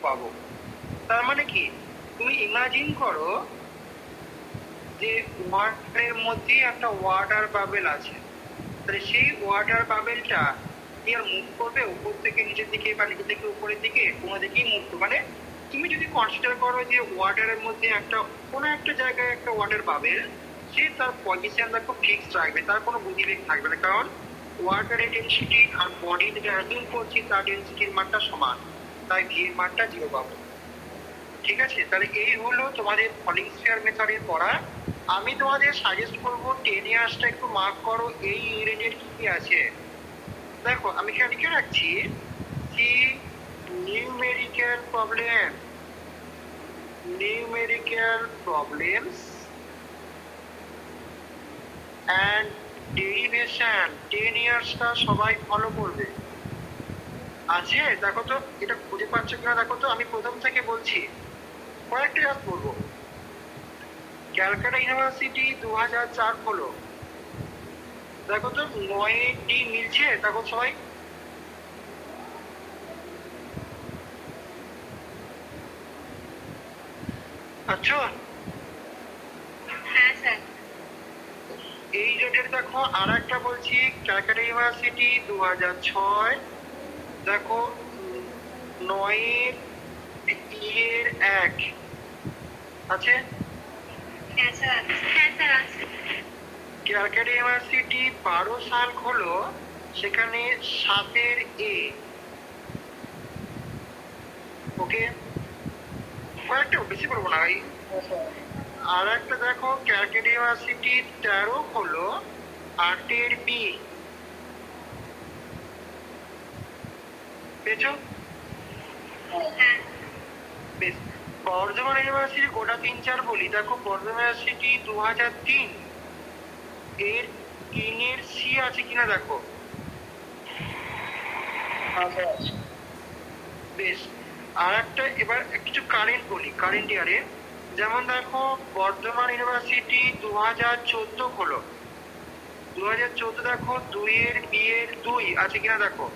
পাবো। তার মানে কি, তুমি ইমাজিন করো যে ওয়াটারের মধ্যে একটা ওয়াটার বাবেল আছে, তাহলে সেই ওয়াটার বাবেলটা কি আর মুভ করবে উপর থেকে নিচের দিকে বা নিচের থেকে উপরের দিকে? কোনো দিকেই মুভ করবে। মানে তুমি যদি কনসিডার করো যে ওয়াটারের মধ্যে একটা কোনো একটা জায়গায় একটা ওয়াটার বাবেল, সে তার পজিশন দেখো ফিক্সড রাখবে, তার কোনো গতিবেগ থাকবে না, কারণ ওয়াটারের ডেন্সিটি আর বডি যেটা অ্যাজিউম করছি তার ডেন্সিটির মানটা সমান, তাই ভি এর মানটা 0 পাবো। ঠিক আছে, তাহলে এই হলো তোমাদের ফলিং স্ফিয়ার মেথডের পড়া। আমি তোমাদের সাজেস্ট করবো 10 ইয়ার্সটা একটু মার্ক করো, এই রেঞ্জের কি কি আছে দেখো। আমি এখানে লিখে রাখছি কি numerical problem, numerical problems and derivation 10 ইয়ার্সটা সবাই ফলো করবে। আছে দেখো তো, এটা খুঁজে পাচ্ছ কিনা দেখো তো। আমি প্রথম থেকে বলছি, কয়েকটা জাস্ট বলবো। ক্যালকাটা ইউনিভার্সিটি 2004 হলো, দেখো তো 9D মিলছে দেখো সবাই। আচ্ছা, হ্যাঁ স্যার। এই রেটের দেখো আর একটা বলছি, ক্যালকাটা ইউনিভার্সিটি 2006, দেখো 9 এর 1 আছে। হ্যাঁ স্যার। হ্যাঁ স্যার আছে। ক্যালকাটা ইউনিভার্সিটি 12 সাল হলো, সেখানে 7 এর 1। ওকে, কয়েকটা বেশি বলবো না। আর একটা দেখো ক্যালকাটা ইউনিভার্সিটি 13 হলো, 8 এর 2। পেয়েছো? হ্যাঁ। বেশ, বর্ধমান ইউনিভার্সিটি গোটা 3-4 বলি। দেখো বর্ধমান ইউনিভার্সিটি 2003, এর 3 এর C আছে কিনা দেখো। বেশ, আর একটা এবার কিছু কারেন্ট বলি, কারেন্ট ইয়ারে। যেমন দেখো বর্ধমান ইউনিভার্সিটি 2014 হলো, 2014 দেখো 2 এর 2 আছে কিনা দেখো।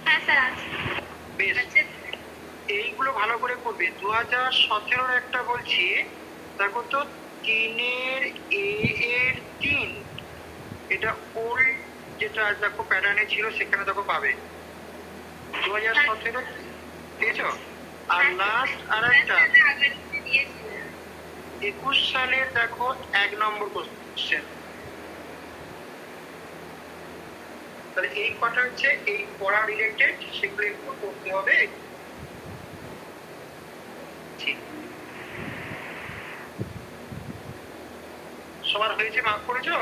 হ্যাঁ স্যার আছে। বেশ, আছে। এইগুলো ভালো করে করবে। 2017 একটা বলছি, দেখো তো 3 এর 3, এটা ওল্ড যেটা দেখো প্যাটার্নে ছিল সেখানে দেখো পাবে 2017। পেয়েছো? আর লাস্ট আর একটা 21 সালের দেখো 1 নম্বর কোশ্চেন। তাহলে এই কটা হচ্ছে এই পড়া রিলেটেড, সেগুলো একটু করতে হবে। সবার হয়েছে? মার্ক করেছো?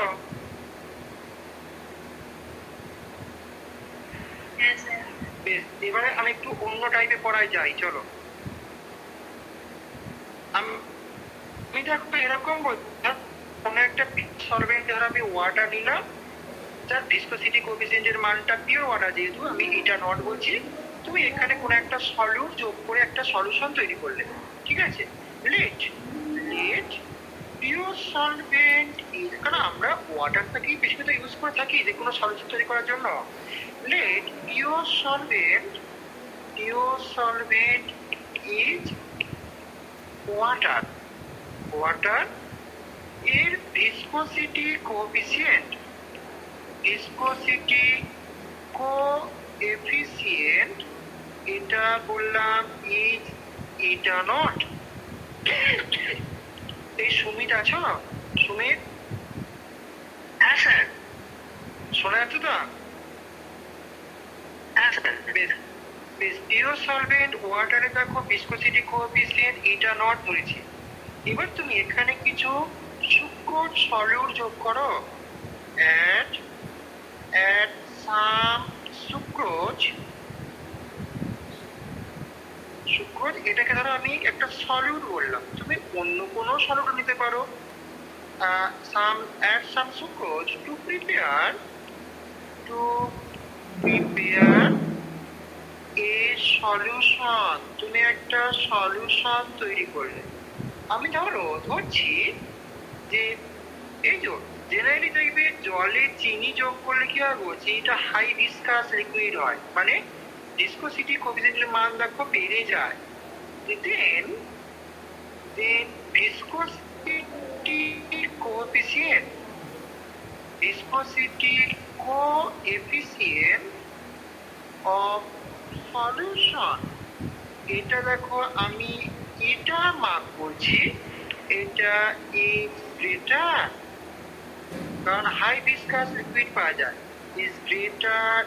হ্যাঁ স্যার। বেশ, এবারে আমি একটু অন্য টাইপে পড়ায় যাই, চলো। আমি দেখো এরকম কোনো একটা সলভেন্ট, ধর আমি ওয়াটার নিলাম, যার ভিসকোসিটি কোএফিসিয়েন্টের মানটা পিওর ওয়াটার, যেহেতু আমি এটা নট বলছি, তুমি এখানে কোনো একটা সলিউট যোগ করে একটা সলিউশন তৈরি করলে, ঠিক আছে। Let let pure solvent is, কারণ আমরা ওয়াটারটাকেই বেশি করে ইউজ করে থাকি যে কোনো সলিউশন তৈরি করার জন্য। Let pure solvent is water, water এর ভিসকোসিটি কোএফিসিয়েন্ট, ভিসকোসিটি কোএফিসিয়েন্ট এটা বললাম ইজ এটা নট। এই সুমিত আছো? সুমিত? হ্যাঁ স্যার। শোনা যাচ্ছে তো? হ্যাঁ স্যার। বেশ বেশ, পিওর সলভেন্ট ওয়াটারে দেখো ভিসকোসিটি কোএফিসিয়েন্ট এটা নট ধরেছি। এবার তুমি এখানে কিছু সূক্ষ্ম সলিউট যোগ করো। অ্যাড সাম সুক্রোজ, এটাকে ধরো আমি একটা সলিউট বললাম, তুমি অন্য কোনো সলিউট নিতে পারো। add some sucrose to prepare a solution, তুমি একটা সলিউশন তৈরি করলে। আমি ধরছি যে এই যে জেনারেলি দেখবে জলে চিনি যোগ করলে কি হবে, চিনিটা হাই ভিসকাস লিকুইড হয়, মানে ভিসকোসিটি কোএফিসিয়েন্টের মান দেখো বেড়ে যায়, দেন viscosity coefficient of solution, এটা দেখো আমি এটা মার্ক করছি, এটা ইজ গ্রেটার, কারণ হাই ভিসকাস লিকুইড পাওয়া যায়, is greater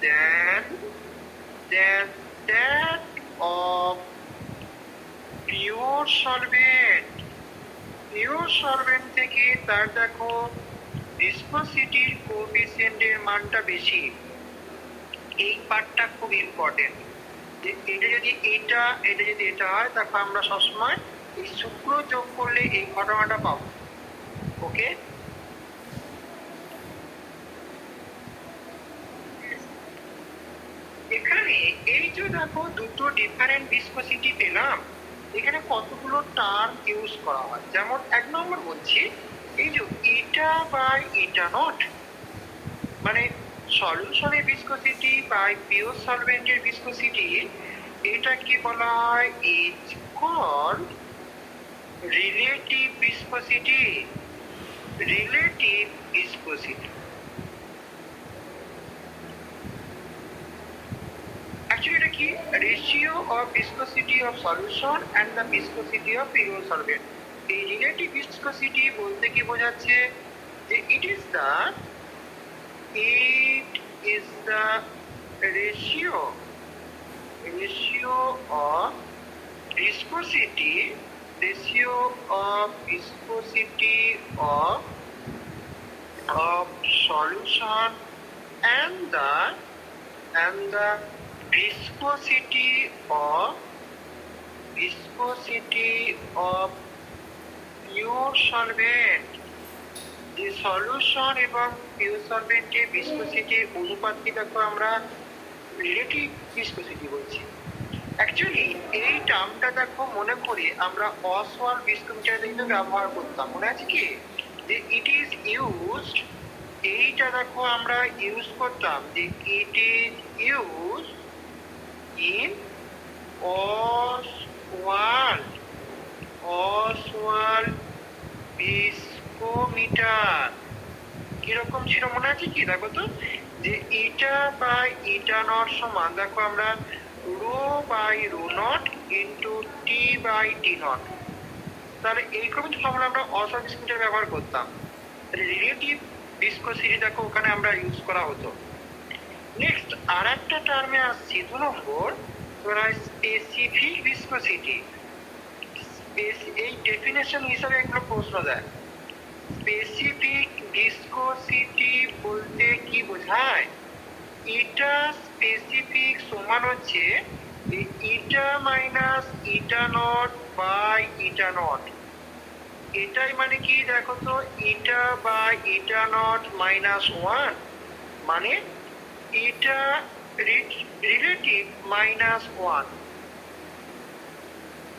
than that of pure solvent. Pure solvent থেকে তার দেখো ভিসকোসিটির কোএফিসিয়েন্টের মানটা বেশি। এই পার্টটা খুব ইম্পর্টেন্ট, যে এটা যদি এটা হয়, তারপর আমরা সবসময় এই শুক্র যোগ করলে এই ঘটনাটা পাবো। ওকে, এখানে এই যে দেখো দুটো ডিফারেন্ট ভিসকোসিটি পেলাম, এখানে কতগুলো টার্ম ইউজ করা হয়। যেমন 1 নম্বর বলছি, এই যে ইটা বাই ইটা নট, মানে সলিউশনের ভিসকোসিটি বাই পিওর সলভেন্টের ভিসকোসিটি, এটা কি বলা হয়, is called relative viscosity. Relative viscosity actually এটা কি, ratio of viscosity of solution and the viscosity of pure solvent. এই রিলেটিভ ভিসকোসিটি বলতে কি বোঝাচ্ছে, যে it is the ratio of viscosity of solution and the viscosity of pure solvent। যে solution এবং pure সলভেন্টের ভিসকোসিটির অনুপাতকে দেখো আমরা রিলেটিভ ভিসকোসিটি বলছি। অ্যাকচুয়ালি এই টার্মটা দেখো মনে করি আমরা অসওয়াল্ড ভিসকোমিটারে কিন্তু ব্যবহার করতাম, মনে আছে কি, যে ইট ইজ ইউজড, এইটা দেখো আমরা ইউজ করতাম, যে it is use in Ostwald viscometer. কিরকম ছিল মনে আছে কি, দেখো তো, যে ইটা বাই ইটা নট সমান দেখো আমরা rho by rho naught into t by t naught. তাহলে এইরকম ফর্মুলা আমরা অসওয়াল্ড ভিসকোমিটার ব্যবহার করতাম। রিলেটিভ ভিসকোসিটি দেখো ওখানে আমরা ইউজ করা হতো। নেক্সট আর একটা টার্মে আসছি 2 নম্বর, স্পেসিফিক ভিসকোসিটি। এই ডেফিনেশন হিসাবে এগুলো প্রশ্ন দেয়। স্পেসিফিক ভিসকোসিটি বলতে কি বোঝায়, ইটা স্পেসিফিক সমান হচ্ছে eta minus eta naught by eta naught. এটাই মানে কি দেখো তো, eta by eta naught minus 1 মানে ইটা রিলেটিভ মাইনাস 1,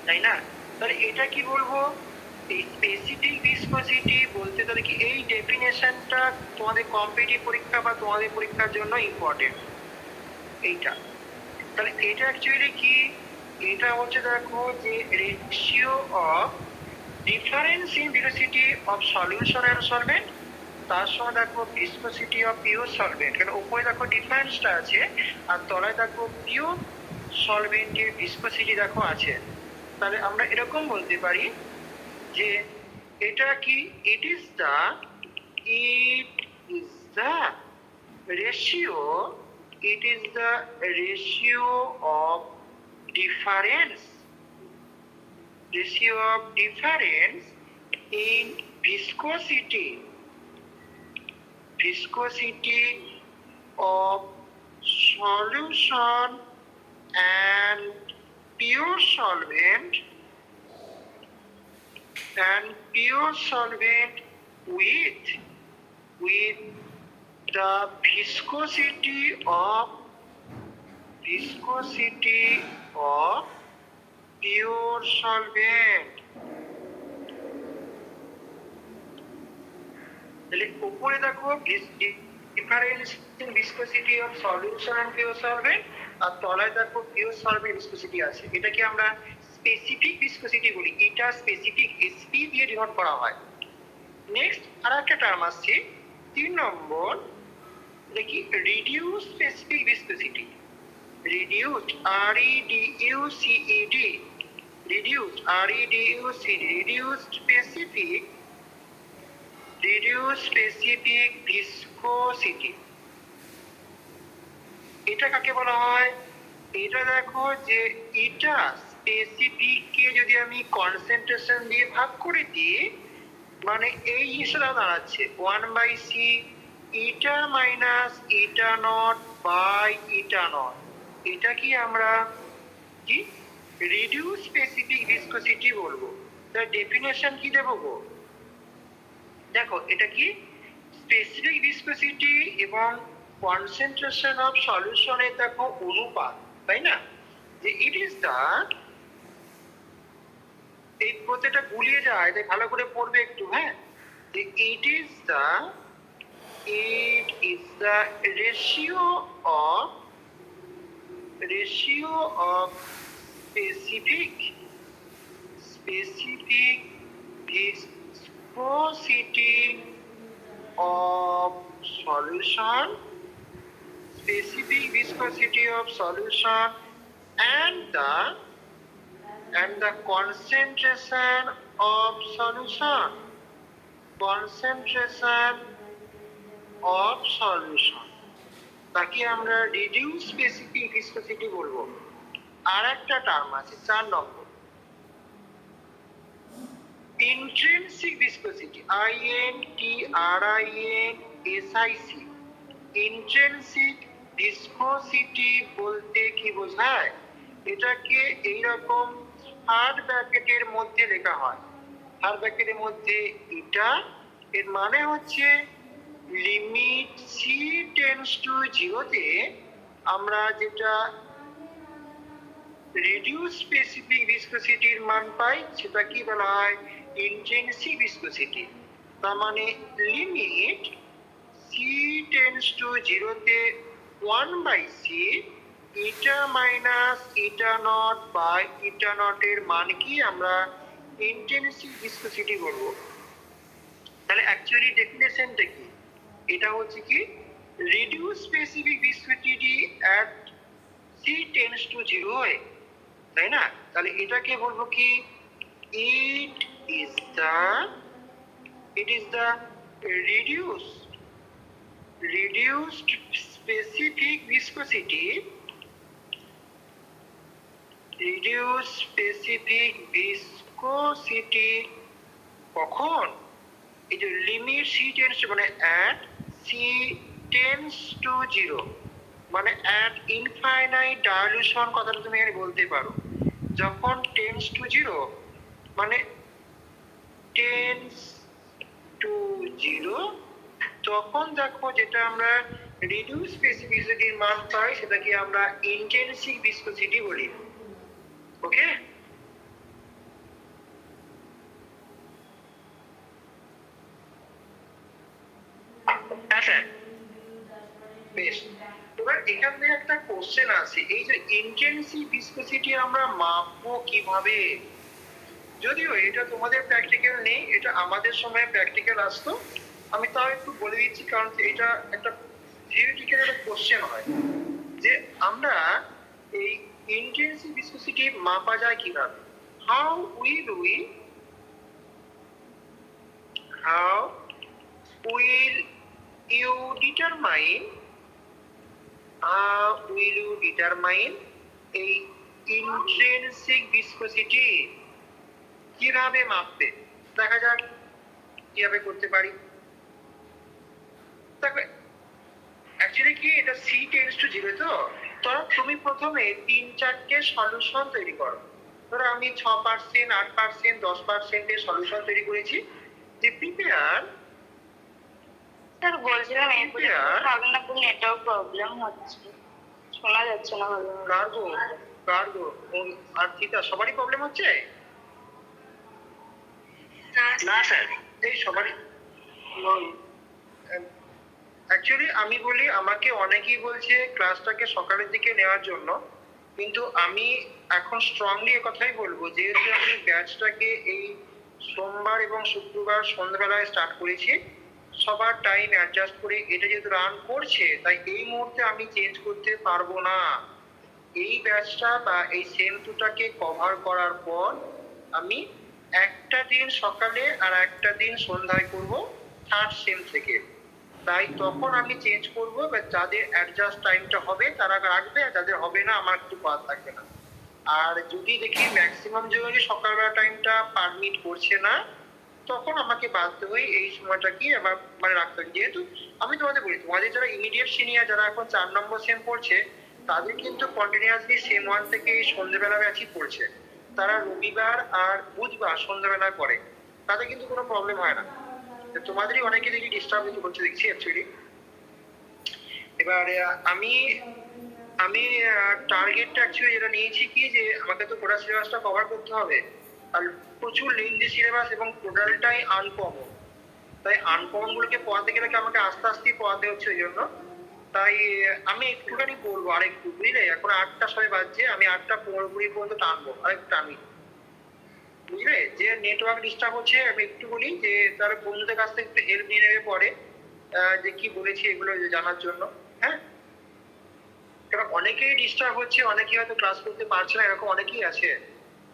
তাই না? তাহলে এটা কি বলবো, এই স্পেসিফিক ভিসকোসিটি বলতে তাহলে কি, এই ডেফিনেশনটা তোমাদের কম্পিটিটিভ পরীক্ষা বা তোমাদের পরীক্ষার জন্য ইম্পর্টেন্ট এইটা। তাহলে এটা অ্যাকচুয়ালি কি, এটা হচ্ছে দেখো যে ratio of difference in viscosity of solution and solvent, তার সঙ্গে দেখো ভিসকোসিটি অফ পিওর সলভেন্ট। কারণ উপরে দেখো ডিফারেন্সটা আছে, আর তলায় দেখো পিওর সলভেন্টের ভিসকোসিটি দেখো আছে। তাহলে আমরা এরকম বলতে পারি যে এটা কি, ইট is the ratio of difference in viscosity of solution and pure solvent with the viscosity of pure solvent। তাহলে উপরে দেখো difference in viscosity of solution and pure solvent, আর তলায় দেখো পিওর সলভেন্ট ভিসকোসিটি আছে, এটাকে আমরা স্পেসিফিক ভিসকোসিটি বলি। এটা স্পেসিফিক এসপি দিয়ে ডিনোট করা হয়। নেক্সট আর একটা টার্ম আসছে 3 নম্বর, দেখি reduce specific viscosity. reduced REDUCED, reduced REDUCED, reduced specific viscosity। এটা কাকে বলা হয়? এটা দেখো যে এটা স্পেসিফিক কে যদি আমি কনসেন্ট্রেশন দিয়ে ভাগ করে দিই, মানে এই হিসেবে দাঁড়াচ্ছে 1/c eta minus eta naught by eta naught. এটা কি আমরা কি রিডিউস স্পেসিফিক ভিসকোসিটি বলবো। তার ডেফিনেশন কি দেবো গো? দেখো এটা কি স্পেসিফিক ভিসকোসিটি এবং কনসেন্ট্রেশন অফ সলিউশনের দেখো অনুপাত, তাই না? যে ইট ইজ দ্য, এই প্রত্যেকটা গুলিয়ে যায় তাই ভালো করে পড়বে একটু, হ্যাঁ। যে it is the ratio of specific viscosity of solution, and the concentration of solution, তাকে আমরা রিডিউস স্পেসিফিক ভিসকোসিটি বলবো। আর একটা টার্ম আছে 4 নম্বর, intrinsic viscosity, INTRINSIC। Intrinsic viscosity বলতে কি বোঝায়? এটাকে এইরকম থার্ড ব্র্যাকেটের মধ্যে লেখা হয়, থার্ড ব্র্যাকেটের মধ্যে এটা, এর মানে হচ্ছে লিমিট সি টেন্ডস টু 0 তে আমরা যেটা রিডিউস স্পেসিফিক ভিসকোসিটির মান পাই সেটা কি বলা হয়? Intrinsic viscosity. তার মানে লিমিট সি টেন্ডস টু 0 তে 1/c eta minus eta naught by eta naught এর মান কি আমরা ইন্ট্রিনসিক ভিসকোসিটি বলবো। তাহলে অ্যাকচুয়ালি ডেফিনেশনটা কি? এটা হচ্ছে কি reduce specific viscosity at c tends to 0 হয়, তাই না? তাহলে এটাকে বলবো কি ইট is the reduced specific viscosity, কখন? এই যে লিমিট সি টেন্ডস মানে অ্যাট সি টেন্ডস টু 0, মানে অ্যাট ইনফাইনাইট ডাইলিউশন কথাটা তুমি এখানে বলতে পারো। যখন টেন্ডস টু 0 মানে টেন্ডস টু 0, তখন দেখো যেটা আমরা রিডিউস স্পেসিফিসিটির মান পাই সেটাকে আমরা ইন্ট্রিনসিক ভিসকোসিটি বলি। ওকে, বেশ। এবার এখান থেকে একটা কোশ্চেন আছে, এই যে ইন্ট্রিনসিক ভিসকোসিটি আমরা মাপবো কিভাবে? যদিও এটা তোমাদের প্র্যাকটিক্যাল নেই, এটা আমাদের সময় প্র্যাকটিক্যাল আসতো, আমি তাও একটু বলে দিচ্ছি কারণ এটা একটা থিওরিটিক্যাল একটা কোশ্চেন হয় যে আমরা এই ইন্ট্রিনসিক ভিসকোসিটি মাপা যায় কিভাবে। হাউ উইল ইউ ডিটারমাইন এই ইন্ট্রিনসিক ভিসকোসিটি কিভাবে মাপবে? দেখা যাক কিভাবে করতে পারি। দেখো অ্যাকচুয়ালি কি এটা সি টেন্ডস টু 0 তো তুমি প্রথমে 3-4টে সলিউশন তৈরি করো। ধরো আমি 6%, 8%, 10% এর সলিউশন তৈরি করেছি। যে প্রিপেয়ার, স্যার বলছিলাম এরপরে আপনার নেটওয়ার্ক প্রবলেম হচ্ছে, শোনা যাচ্ছে না ভালো। কার্গো আর থিতা সবারই প্রবলেম হচ্ছে? না স্যার এই সবারই অ্যাকচুয়ালি আমি বলি, আমাকে অনেকেই বলছে ক্লাসটাকে সকালের দিকে নেওয়ার জন্য, কিন্তু আমি এখন স্ট্রংলি কথাই বলবো, যেহেতু আমি ব্যাচটাকে এই সোমবার এবং শুক্রবার সন্ধ্যাবেলায় স্টার্ট করেছি, সবার টাইম অ্যাডজাস্ট করে এটা যেহেতু রান করছে, তাই এই মুহূর্তে আমি চেঞ্জ করতে পারবো না। এই ব্যাচটা বা এই সেম টুটাকে কভার করার পর আমি একটা দিন সকালে আর একটা দিন সন্ধ্যায় করব থার্ড সেম থেকে। তাই তখন আমি চেঞ্জ করবো, যাদের অ্যাডজাস্ট টাইমটা হবে তারা রাখবে, আর যাদের হবে না আমার একটু বাদ থাকবে না। আর যদি দেখি ম্যাক্সিমাম জনের সকালবেলা টাইমটা পারমিট করছে না, তখন আমাকে বাধ্য হয়ে এই সময়টা কি আবার মানে রাখতে হবে। যেহেতু আমি তোমাদের বলি, তোমাদের যারা ইমিডিয়েট সিনিয়র, যারা এখন 4 নম্বর সেম পড়ছে, তাদের কিন্তু কন্টিনিউয়াসলি সেম 1 থেকে এই সন্ধ্যেবেলা ব্যাচই পড়ছে। তারা রবিবার আর বুধবার সন্ধ্যাবেলায় পড়ে, তাদের কিন্তু কোনো প্রবলেম হয় না। তোমাদেরই অনেকে দেখি ডিস্টার্ব করছে দেখছি অ্যাকচুয়ালি। এবার আমি আমি টার্গেটটা অ্যাকচুয়ালি যেটা নিয়েছি কি, যে আমাকে তো পুরো সিলেবাসটা কভার করতে হবে, আর প্রচুর লেন্দি সিলেবাস এবং টোটালটাই আনকমন। তাই আনকমন গুলোকে পড়াতে গেলে আমাকে আস্তে আস্তে পড়াতে হচ্ছে, ওই জন্য তাই আমি একটুখানি বলবো আর একটু, বুঝলে? এখন 8টা সবাই বাজছে, আমি 8:15 পর্যন্ত টানবো, আর একটু টানি, বুঝলে? যে নেটওয়ার্ক ডিস্টার্ব হচ্ছে, আমি একটু বলি যে তার বন্ধুদের কাছ থেকে একটু হেল্প নিয়ে নেবে পরে, যে কি বলেছি এগুলো জানার জন্য। হ্যাঁ, কারণ অনেকেই ডিস্টার্ব হচ্ছে, অনেকেই হয়তো ক্লাস করতে পারছে না, এরকম অনেকেই আছে।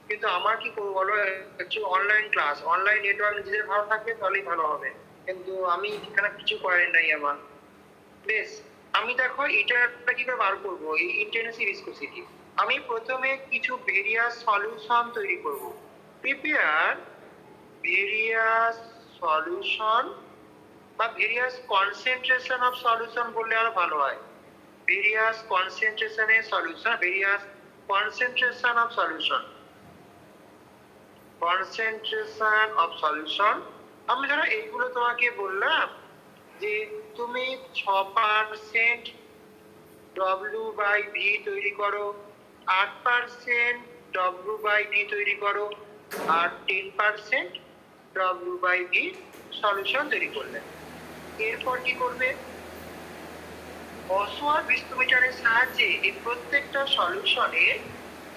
কিন্তু আমার কি করবো বলো, অনলাইন ক্লাস, অনলাইন নেটওয়ার্ক নিজেদের ভালো থাকবে তাহলেই ভালো হবে, কিন্তু আমি এখানে কিছু করার নাই আমার। বেশ, আমি দেখো এটা কি করে বার করবো, এই ইন্টেন্সিভ ভিসকোসিটি। আমি প্রথমে কিছু ভেরিয়াস সলিউশন তৈরি করব। প্রিপেয়ার ভেরিয়াস সলিউশন, বা ভেরিয়াস কনসেন্ট্রেশন অফ সলিউশন বললে আরো ভালো হয়। ভেরিয়াস কনসেন্ট্রেশনের solution, various concentration of solution, concentration of solution. আমি ধরো এইগুলো তোমাকে বললাম যে তুমি 6% W/V তৈরি করো, 8% W/V তৈরি করো, আর 10% W/V সলিউশন তৈরি করলে। এরপর কি করবে? অসওয়ার ভিস্কোমিটারের সাহায্যে এই প্রত্যেকটা সলিউশনের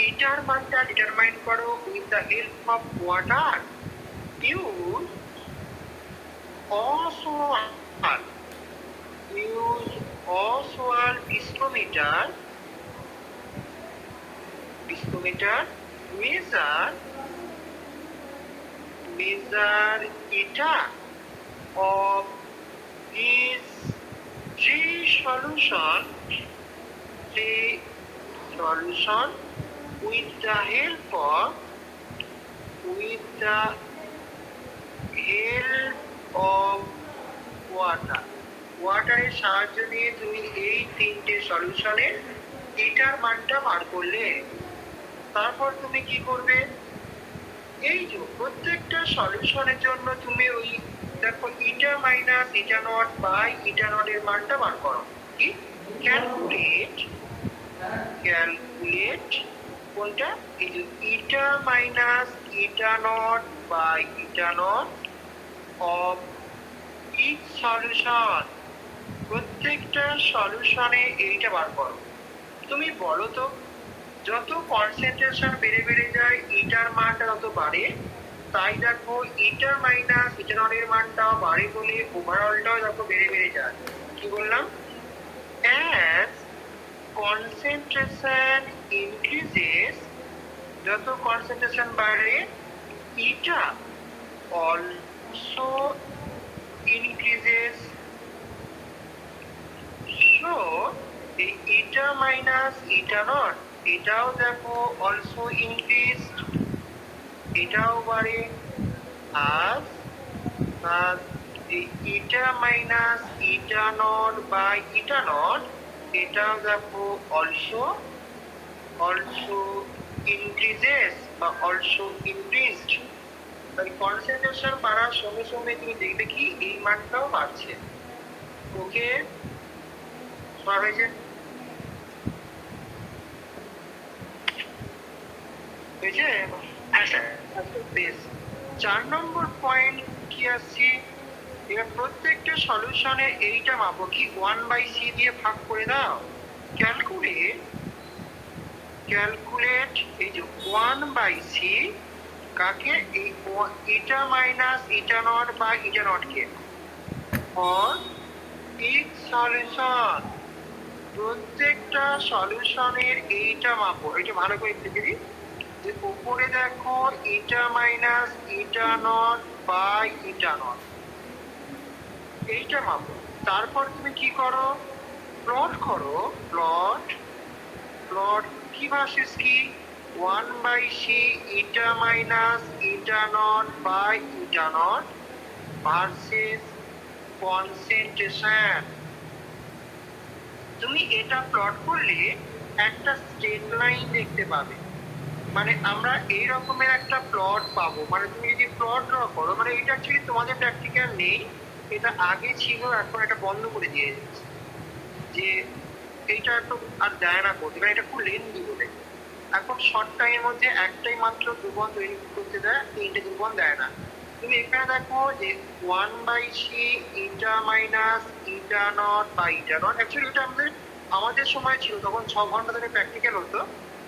ইটার মানটা ডিটারমাইন করো with the help of water. Use Ostwald, use Ostwald viscometer, measure eta of these three solution with the help of water. ওয়াটারের সাহায্য নিয়ে তুমি এই 3টে সলিউশনের ইটার মানটা বার করলে। তারপর তুমি কি করবে? এই যে প্রত্যেকটা সলিউশনের জন্য তুমি ওই দেখো eta minus eta naught by eta naught এর মানটা বার করো। কি? ক্যালকুলেট কোনটা? এই যে eta minus eta naught by eta naught of each solution. প্রত্যেকটা সলিউশনে এইটা বার করো। তুমি বলো তো, যত কনসেন্ট্রেশন বেড়ে যায় ইটার মানটা তত বাড়ে, তাই দেখো ইটা মাইনাস ইটা নট এর মানটাও বাড়ে বলে ওভারঅলটাও দেখো বেড়ে যায়। কি বললাম? অ্যাজ কনসেন্ট্রেশন ইনক্রিজেস, যত কনসেন্ট্রেশন বাড়ে ইটা অলসো ইনক্রিজেস। সো এই ইটা মাইনাস ইটা নট এটাও দেখো অলসো ইনক্রিজড, এটাও বাড়ে। আর eta minus eta naught by eta naught এটাও দেখো অলসো ইনক্রিজেস বা অলসো ইনক্রিজড। তাই কনসেন্ট্রেশন বাড়ার সঙ্গে সঙ্গে তুমি দেখবে কি এই মানটাও বাড়ছে। ওকে, হয়েছে? বেশ, 4 নম্বর পয়েন্ট কি আসছি? এবার প্রত্যেকটা সলিউশনে এইটা মাপো কি 1/c দিয়ে ভাগ করে দাও। ক্যালকুলেট ক্যালকুলেট এই যে 1/c কাকে, এই ইটা মাইনাস ইটা নট বা ইটা নট কে ফর ইচ সলিউশন। প্রত্যেকটা সলিউশনের এইটা মাপো। এটা ভালো করে লিখে দিই যে উপরে দেখো eta minus eta naught by eta naught, এইটা মাপো। তারপর তুমি কি করো, প্লট করো। প্লট প্লট কি ভার্সেস কি, 1/c eta minus eta naught by eta naught versus concentration. তুমি এটা প্লট করলে একটা স্ট্রেট লাইন দেখতে পাবে। মানে আমরা এই রকমের একটা প্লট পাবো। মানে তুমি যদি প্লট ড্র করো, মানে এটা অ্যাকচুয়ালি তোমাদের প্র্যাকটিক্যাল নেই, এটা আগে ছিল, এখন এটা বন্ধ করে দিয়ে যাচ্ছে যে এইটা একটু আর দেয় না করতে, কারণ এটা খুব লেন্দি বলে। এখন শর্ট টাইমের মধ্যে একটাই মাত্র ধ্রুবন তৈরি করতে দেয়, 3টে ধ্রুবন দেয় না। তুমি এখানে দেখো যে 1/c eta minus eta naught বা ইটা নট, অ্যাকচুয়ালি এটা আমাদের সময় ছিল, তখন 6 ঘন্টা ধরে প্র্যাকটিক্যাল হতো,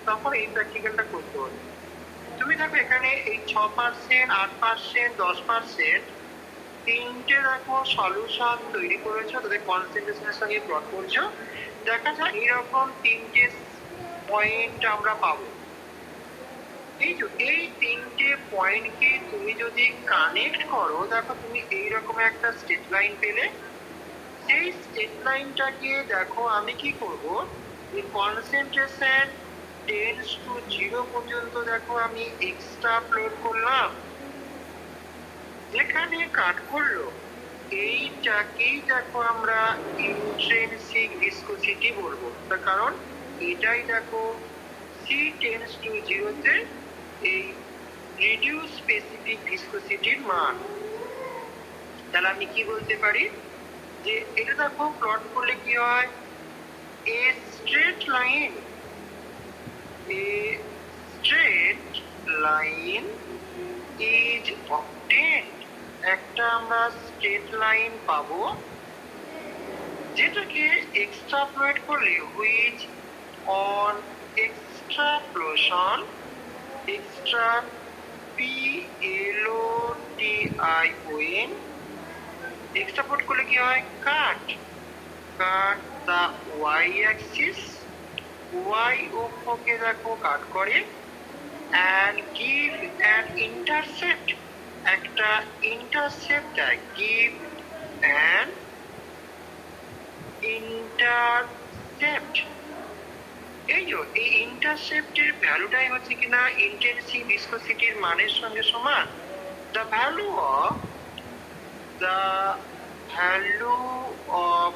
তখন এই প্র্যাকটিক্যালটা করতে হতো। তুমি দেখো এখানে এই 6%, 8%, 10% 3টে দেখো সলিউশন তৈরি করেছো, তাদের কনসেন্ট্রেশনের সঙ্গে প্লট করছো। দেখা যায় এরকম 3টে পয়েন্ট আমরা পাবো। এই 3টে পয়েন্টকে তুমি যদি কানেক্ট করো, দেখো তুমি এইরকম একটা স্ট্রেট লাইন পেলে। সেই স্ট্রেট লাইনটাকে দেখো আমি কি করব, কনসেন্ট্রেশন টেন্ডস টু 0 পর্যন্ত দেখো আমি এক্সট্রাপোলেট করলাম। যেখানে কাট করলো এইটাকেই দেখো আমরা ইন্ট্রিনসিক ভিসকোসিটি বলবো, তার কারণ এটাই দেখো c টেন্ডস টু 0 তে এই রিডিউস স্পেসিফিক ভিসকোসিটির মান। তাহলে আমি কি বলতে পারি যে এটা দেখো প্লট করলে কি হয়, a straight line is obtained. একটা আমরা স্ট্রেট লাইন পাবো যেটাকে এক্সট্রাপোলেট করলে which on extrapolation, extra PLOTION, extrapolate করলে কি হয়, cut the Y axis, Y অক্ষকে দেখো কাট করে, and give an intercept, একটা ইন্টারসেপ্ট দেয়, give an intercept। এই ইন্টারসেপ্টের ভ্যালুটাই হচ্ছে কিনা ইন্টেন্সিভ ভিসকোসিটির মানের সঙ্গে সমান। The value of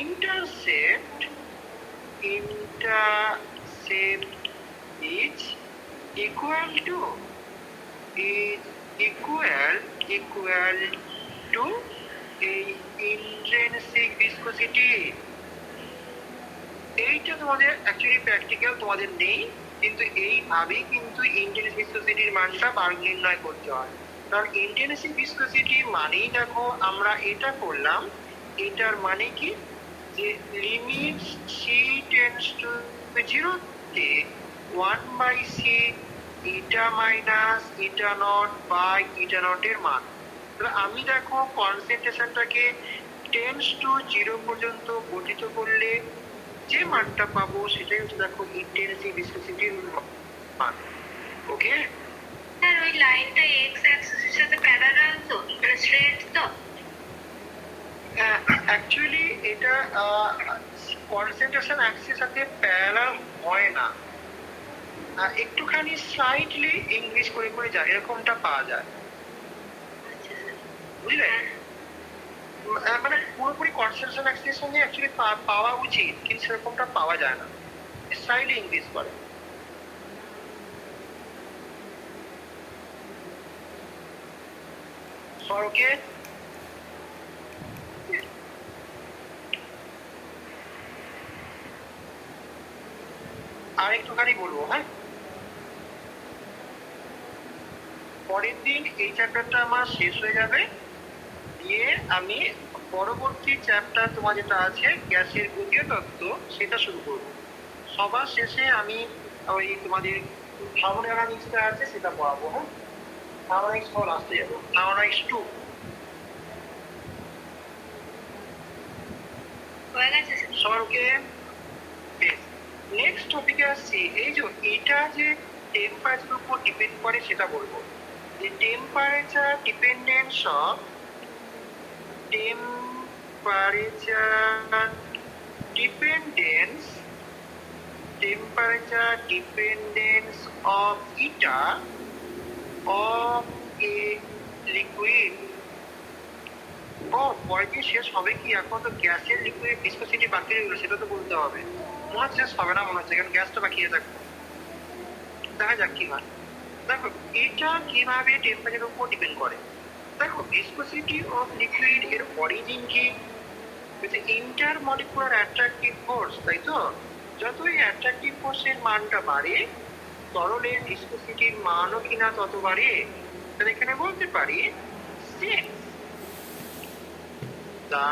intercept is equal to এই ইন্ট্রিনসিক ভিসকোসিটি। এইটা তোমাদের অ্যাকচুয়ালি প্র্যাকটিক্যাল তোমাদের নেই, কিন্তু এইভাবেই কিন্তু ইন্ট্রিনসিক ভিসকোসিটির মানটা বার নির্ণয় করতে হয়। কারণ ইন্ট্রিনসিক ভিসকোসিটি মানেই দেখো আমরা এটা করলাম, এটার মানে কি যে লিমিট c টেন্ডস টু 0 তে 1/c eta minus eta naught by eta naught এর মান। তাহলে আমি দেখো কনসেন্ট্রেশনটাকে টেন্ডস টু 0 পর্যন্ত বর্ধিত করলে যে মানটা পাবো সেটাই হচ্ছে দেখো ইন্টেন্সিভ ভিসকোসিটির মান। ওকে স্যার ওই লাইনটা এক্স অ্যাক্সিসের সাথে প্যারালাল তো, মানে স্ট্রেট তো? অ্যাকচুয়ালি এটা কনসেন্ট্রেশন অ্যাক্সিসের সাথে প্যারালাল হয় না, একটুখানি স্লাইটলি ইনক্রিজ করে করে যায়, এরকমটা পাওয়া যায়, বুঝলে? মানে পুরোপুরি কনসেন্ট্রেশন অ্যাক্সিসের সঙ্গে অ্যাকচুয়ালি পাওয়া উচিত, কিন্তু সেরকমটা পাওয়া যায় না, স্লাইটলি ইনক্রিজ করে। ওকে, আর একটুখানি বলবো। হ্যাঁ, পরের দিন এই চ্যাপ্টারটা আমার শেষ হয়ে যাবে, দিয়ে আমি পরবর্তী চ্যাপ্টার তোমার যেটা আছে গ্যাসের গতীয় তত্ত্ব সেটা শুরু করব। সবার শেষে আমি ওই তোমাদের থার্মোডাইনামিক্সটা আছে সেটা পড়াবো। হ্যাঁ, থার্মোডাইনামিক্স ফর আসতে যাবো, থার্মোডাইনামিক্স 2। হয়ে গেছে স্যার? সবাইকে নেক্সট টপিকে আসছি। এই যে এটা যে টেম্পারেচার উপর ডিপেন্ড করে সেটা বলবো, যে temperature dependence of temperature dependence of eta of a liquid। পরে শেষ হবে কি? এখন তো গ্যাসের লিকুইড ভিসকসিটি বাকি রইল, সেটা তো বলতে হবে। মনে হচ্ছে শেষ হবে না, মনে হচ্ছে, কারণ গ্যাসটা বাকি থাকবে। দেখা যাক কি হয়। দেখো এটা কিভাবে টেম্পারেচারের উপর ডিপেন্ড করে। দেখো ভিসকসিটি অফ লিকুইড এর অরিজিন কি? ইন্টারমলিকুলার অ্যাট্রাকটিভ ফোর্স, তাই তো? যতই অ্যাট্রাকটিভ ফোর্সের মানটা বাড়ে, তরলের ভিসকসিটির মানও কিনা তত বাড়ে। তাহলে এখানে বলতে পারি since the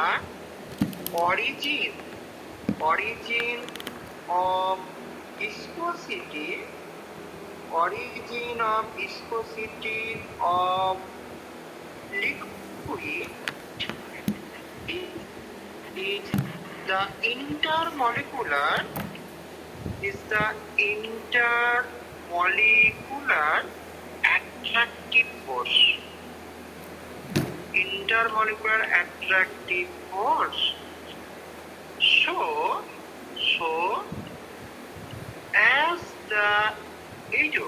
origin of viscosity of liquid is the intermolecular attractive force. Intermolecular attractive force. So as the এই যে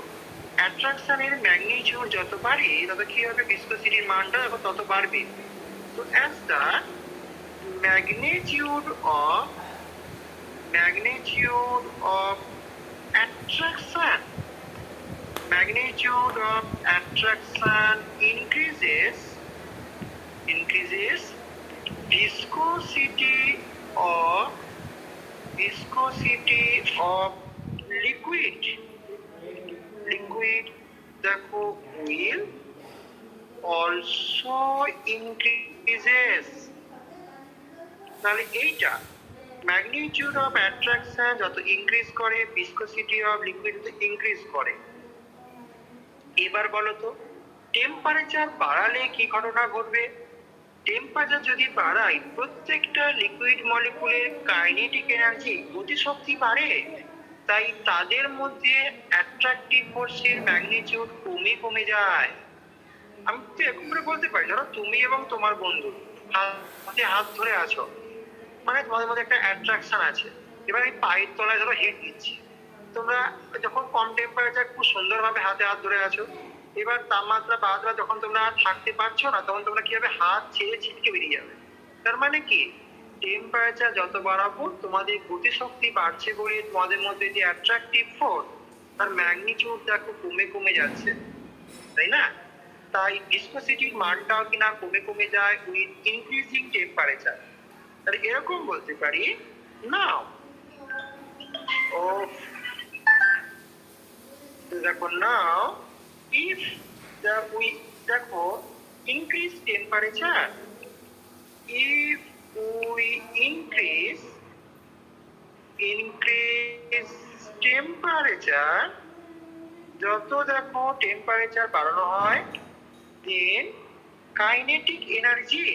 অ্যাট্রাকশনের ম্যাগনিটিউড যত বাড়ে তত কি হবে? ভিসকসিটির মানটা তত বাড়বে। So as the magnitude of attraction increases, viscosity of liquid দেখো will also increases। তাহলে এইটা ম্যাগনিটিউড অফ অ্যাট্রাকশন যত ইনক্রিজ করে, ভিসকসিটি অফ লিকুইড ইনক্রিজ করে। এবার বলো তো টেম্পারেচার বাড়ালে কি ঘটনা ঘটবে? টেম্পারেচার যদি বাড়াই, প্রত্যেকটা লিকুইড মলিকুলের কাইনেটিক এনার্জি, গতিশক্তি বাড়ে। তাই তাদের মধ্যে অ্যাট্রাকটিভ ফোর্সের ম্যাগনিটিউড কমে যায়। আমি তো এরকম করে বলতে পারি, ধরো তুমি এবং তোমার বন্ধু হাতে হাত ধরে আছো, মানে তোমাদের মধ্যে একটা অ্যাট্রাকশন আছে। এবার এই পায়ের তলায় ধরো হিট দিচ্ছি, তোমরা যখন কম টেম্পারেচার খুব সুন্দরভাবে হাতে হাত ধরে আছো। এবার তাপমাত্রা বাড়লে যখন তোমরা থাকতে পারছো না, তখন তোমরা কি হবে? হাত ছেড়ে ছিটকে বেরিয়ে যাবে। তার মানে কি? টেম্পারেচার যত বাড়াবো তোমাদের গতিশক্তি বাড়ছে বলে তোমাদের মধ্যে যে অ্যাট্রাকটিভ ফোর্স তার ম্যাগনিটিউড দেখো কমে যাচ্ছে, তাই না? তাই ভিসকসিটির মানটাও কিনা কমে যায় উইথ ইনক্রিজিং টেম্পারেচার। তাহলে এরকম বলতে পারি নাও দেখো নাও if we দেখো increase temperature, if we increase temperature, যত দেখো টেম্পারেচার বাড়ানো হয়, then kinetic energy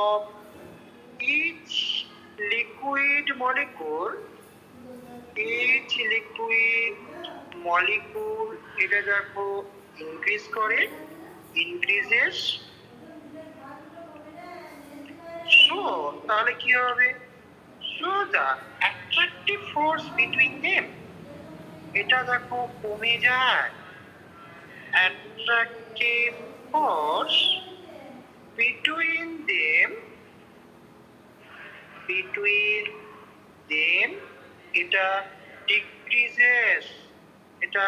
of each liquid molecule এটা দেখো ইনক্রিজ করে, increases। so তাহলে কি হবে? so the attractive force between them এটা দেখো কমে যায়। attractive force between them এটা decreases, এটা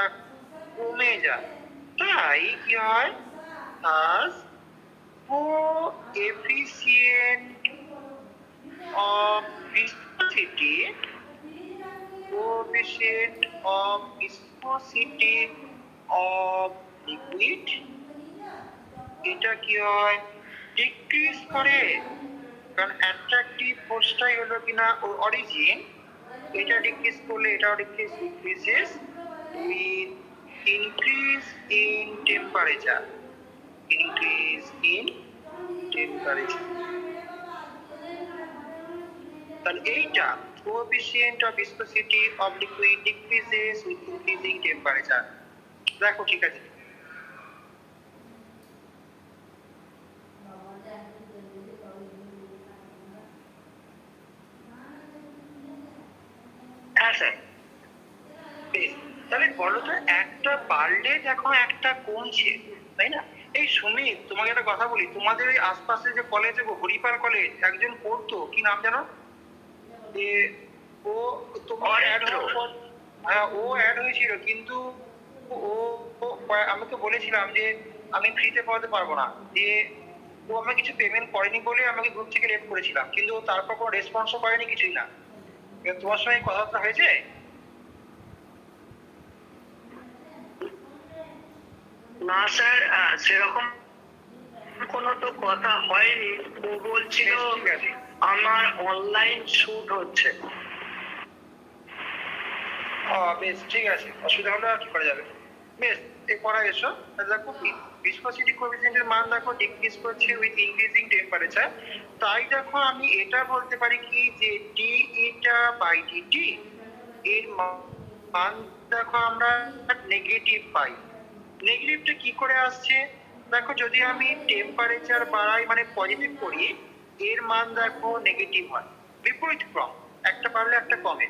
কমে যায়। তাই কি হয়? thus coefficient of viscosity of liquid এটা কি হয়, ডিক্রিজ করে। কারণ অ্যাট্রাকটিভ ফোর্সটাই হলো কিনা অরিজিন, এটা ডিক্রিজ করলে এটাও decreases with increase in temperature. Increase in temperature, তাহলে এইটা coefficient of viscosity of liquid decreases with increasing temperature. দেখো ঠিক আছে, হ্যাঁ স্যার। বেশ। তাহলে বলো তো, একটা বাড়লে দেখো একটা কমছে, তাই না? এই সুমিত, তোমাকে একটা কথা বলি, তোমাদের ওই আশপাশে যে কলেজ, হরিপাল কলেজ, একজন পড়তো, কি নাম জানো? যে ও তোমার অ্যাড হওয়ার পর, হ্যাঁ ও অ্যাড হয়েছিল, কিন্তু ও আমাকে বলেছিলাম যে আমি ফ্রিতে পড়াতে পারবো না, যে ও আমাকে কিছু পেমেন্ট করেনি বলে আমাকে গ্রুপ থেকে লেফট করেছিলাম, কিন্তু ও তারপর কোনো রেসপন্সও করেনি, কিছুই না। তোমার সঙ্গে কথাবার্তা হয়েছে? না স্যার, সেরকম কোনো তো কথা হয়নি। ও বলছিল ঠিক আছে, আমার অনলাইন শুট হচ্ছে। বেশ ঠিক আছে, অসুবিধা হলে আর কি করা যাবে। বেশ, পড়া এসো। দেখো ভিসকসিটি কোএফিসিয়েন্টের মান দেখো ডিক্রিজ করছে উইথ ইনক্রিজিং টেম্পারেচার। তাই দেখো আমি এটা বলতে পারি কি, যে ডি ইটা বাই ডিটি এর মান দেখো আমরা নেগেটিভ পাই। নেগেটিভটা কি করে আসছে? দেখো যদি আমি টেম্পারেচার বাড়াই মানে পজিটিভ করি, এর মান দেখো নেগেটিভ হয়, বিপরীত ক্রম, একটা বাড়লে একটা কমে।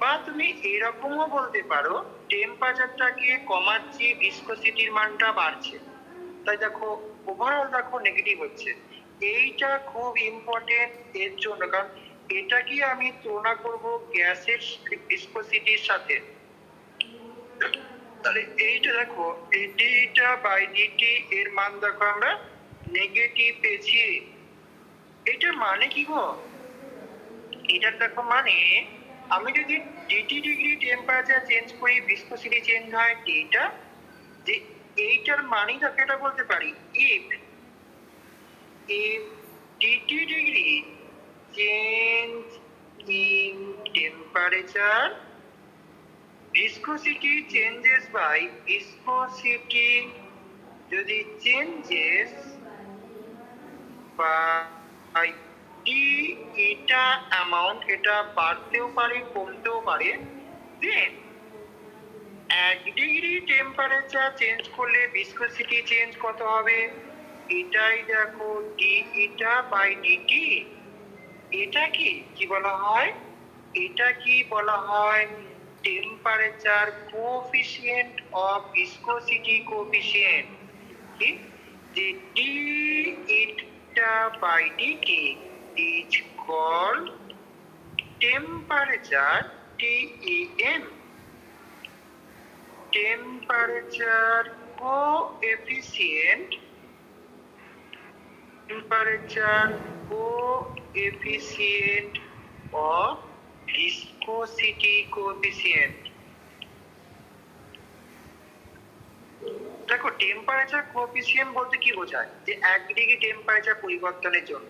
বা তুমি এরকমও বলতে পারো, টেম্পারেচারটাকে কমাচ্ছি, ভিসকসিটির মানটা বাড়ছে, তাই দেখো ওভারঅল দেখো নেগেটিভ হচ্ছে। এইটা খুব ইম্পর্টেন্ট এর জন্য, কারণ এটা কি আমি তুলনা করব গ্যাসের ভিসকসিটির সাথে। তাহলে এইটা দেখো, এই ডিটা বাই ডিটি এর মান দেখো আমরা নেগেটিভ পেয়েছি। এটার মানে কি গো? এটার দেখো মানে, আমি যদি ডিটি ডিগ্রি টেম্পারেচার চেঞ্জ করি, ভিসকসিটি চেঞ্জ হয় ডিটা, যে এইটার মানেই দেখো এটা বলতে পারি, if DT degree change in temperature, viscosity changes by viscosity যদি changes by d এটা অ্যামাউন্ট, এটা বাড়তেও পারে কমতেও পারে, দেন 1 ডিগ্রি টেম্পারেচার চেঞ্জ করলে ভিসকসিটি চেঞ্জ কত হবে? এটাই দেখো ডি ইটা বাই ডিটি। এটা কি বলা হয়? এটা কি বলা হয়? Temperature coefficient of viscosity coefficient. কি? যে d eta by DT is called temperature, TEM, temperature coefficient, temperature coefficient of viscosity coefficient। দেখো টেম্পারেচার কোএফিসিয়েন্ট বলতে কি বোঝায়? যে 1 ডিগ্রি টেম্পারেচার পরিবর্তনের জন্য,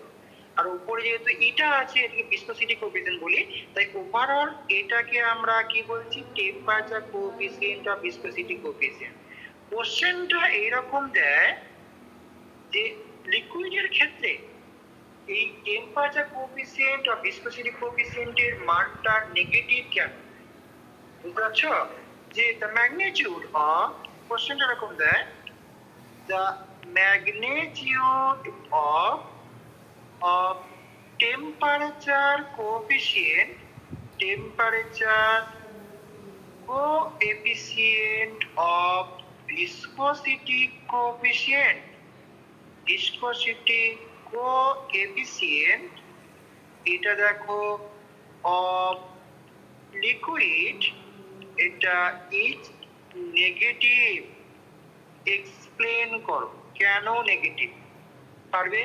আর উপরে যেহেতু এটা আছে এটাকে ভিসকসিটি কোএফিসিয়েন্ট বলি, তাই ওভারঅল এটাকে আমরা কি বলছি? Temperature coefficient of viscosity coefficient. কোশ্চেনটা এইরকম দেয় যে লিকুইডের ক্ষেত্রে এই টেম্পারেচার কোএফিসিয়েন্ট আর ভিসকসিটি কোএফিসিয়েন্টের মানটা নেগেটিভ কেন? বুঝতে পারছো? যে দ্য ম্যাগনিটিউড অফ, কোশ্চেনটা এরকম দেয়, the magnitude of temperature coefficient, temperature coefficient of viscosity coefficient, viscosity coefficient এটা দেখো অফ লিকুইড, এটা ইজ নেগেটিভ। এক্সপ্লেন করো কেন নেগেটিভ। পারবে?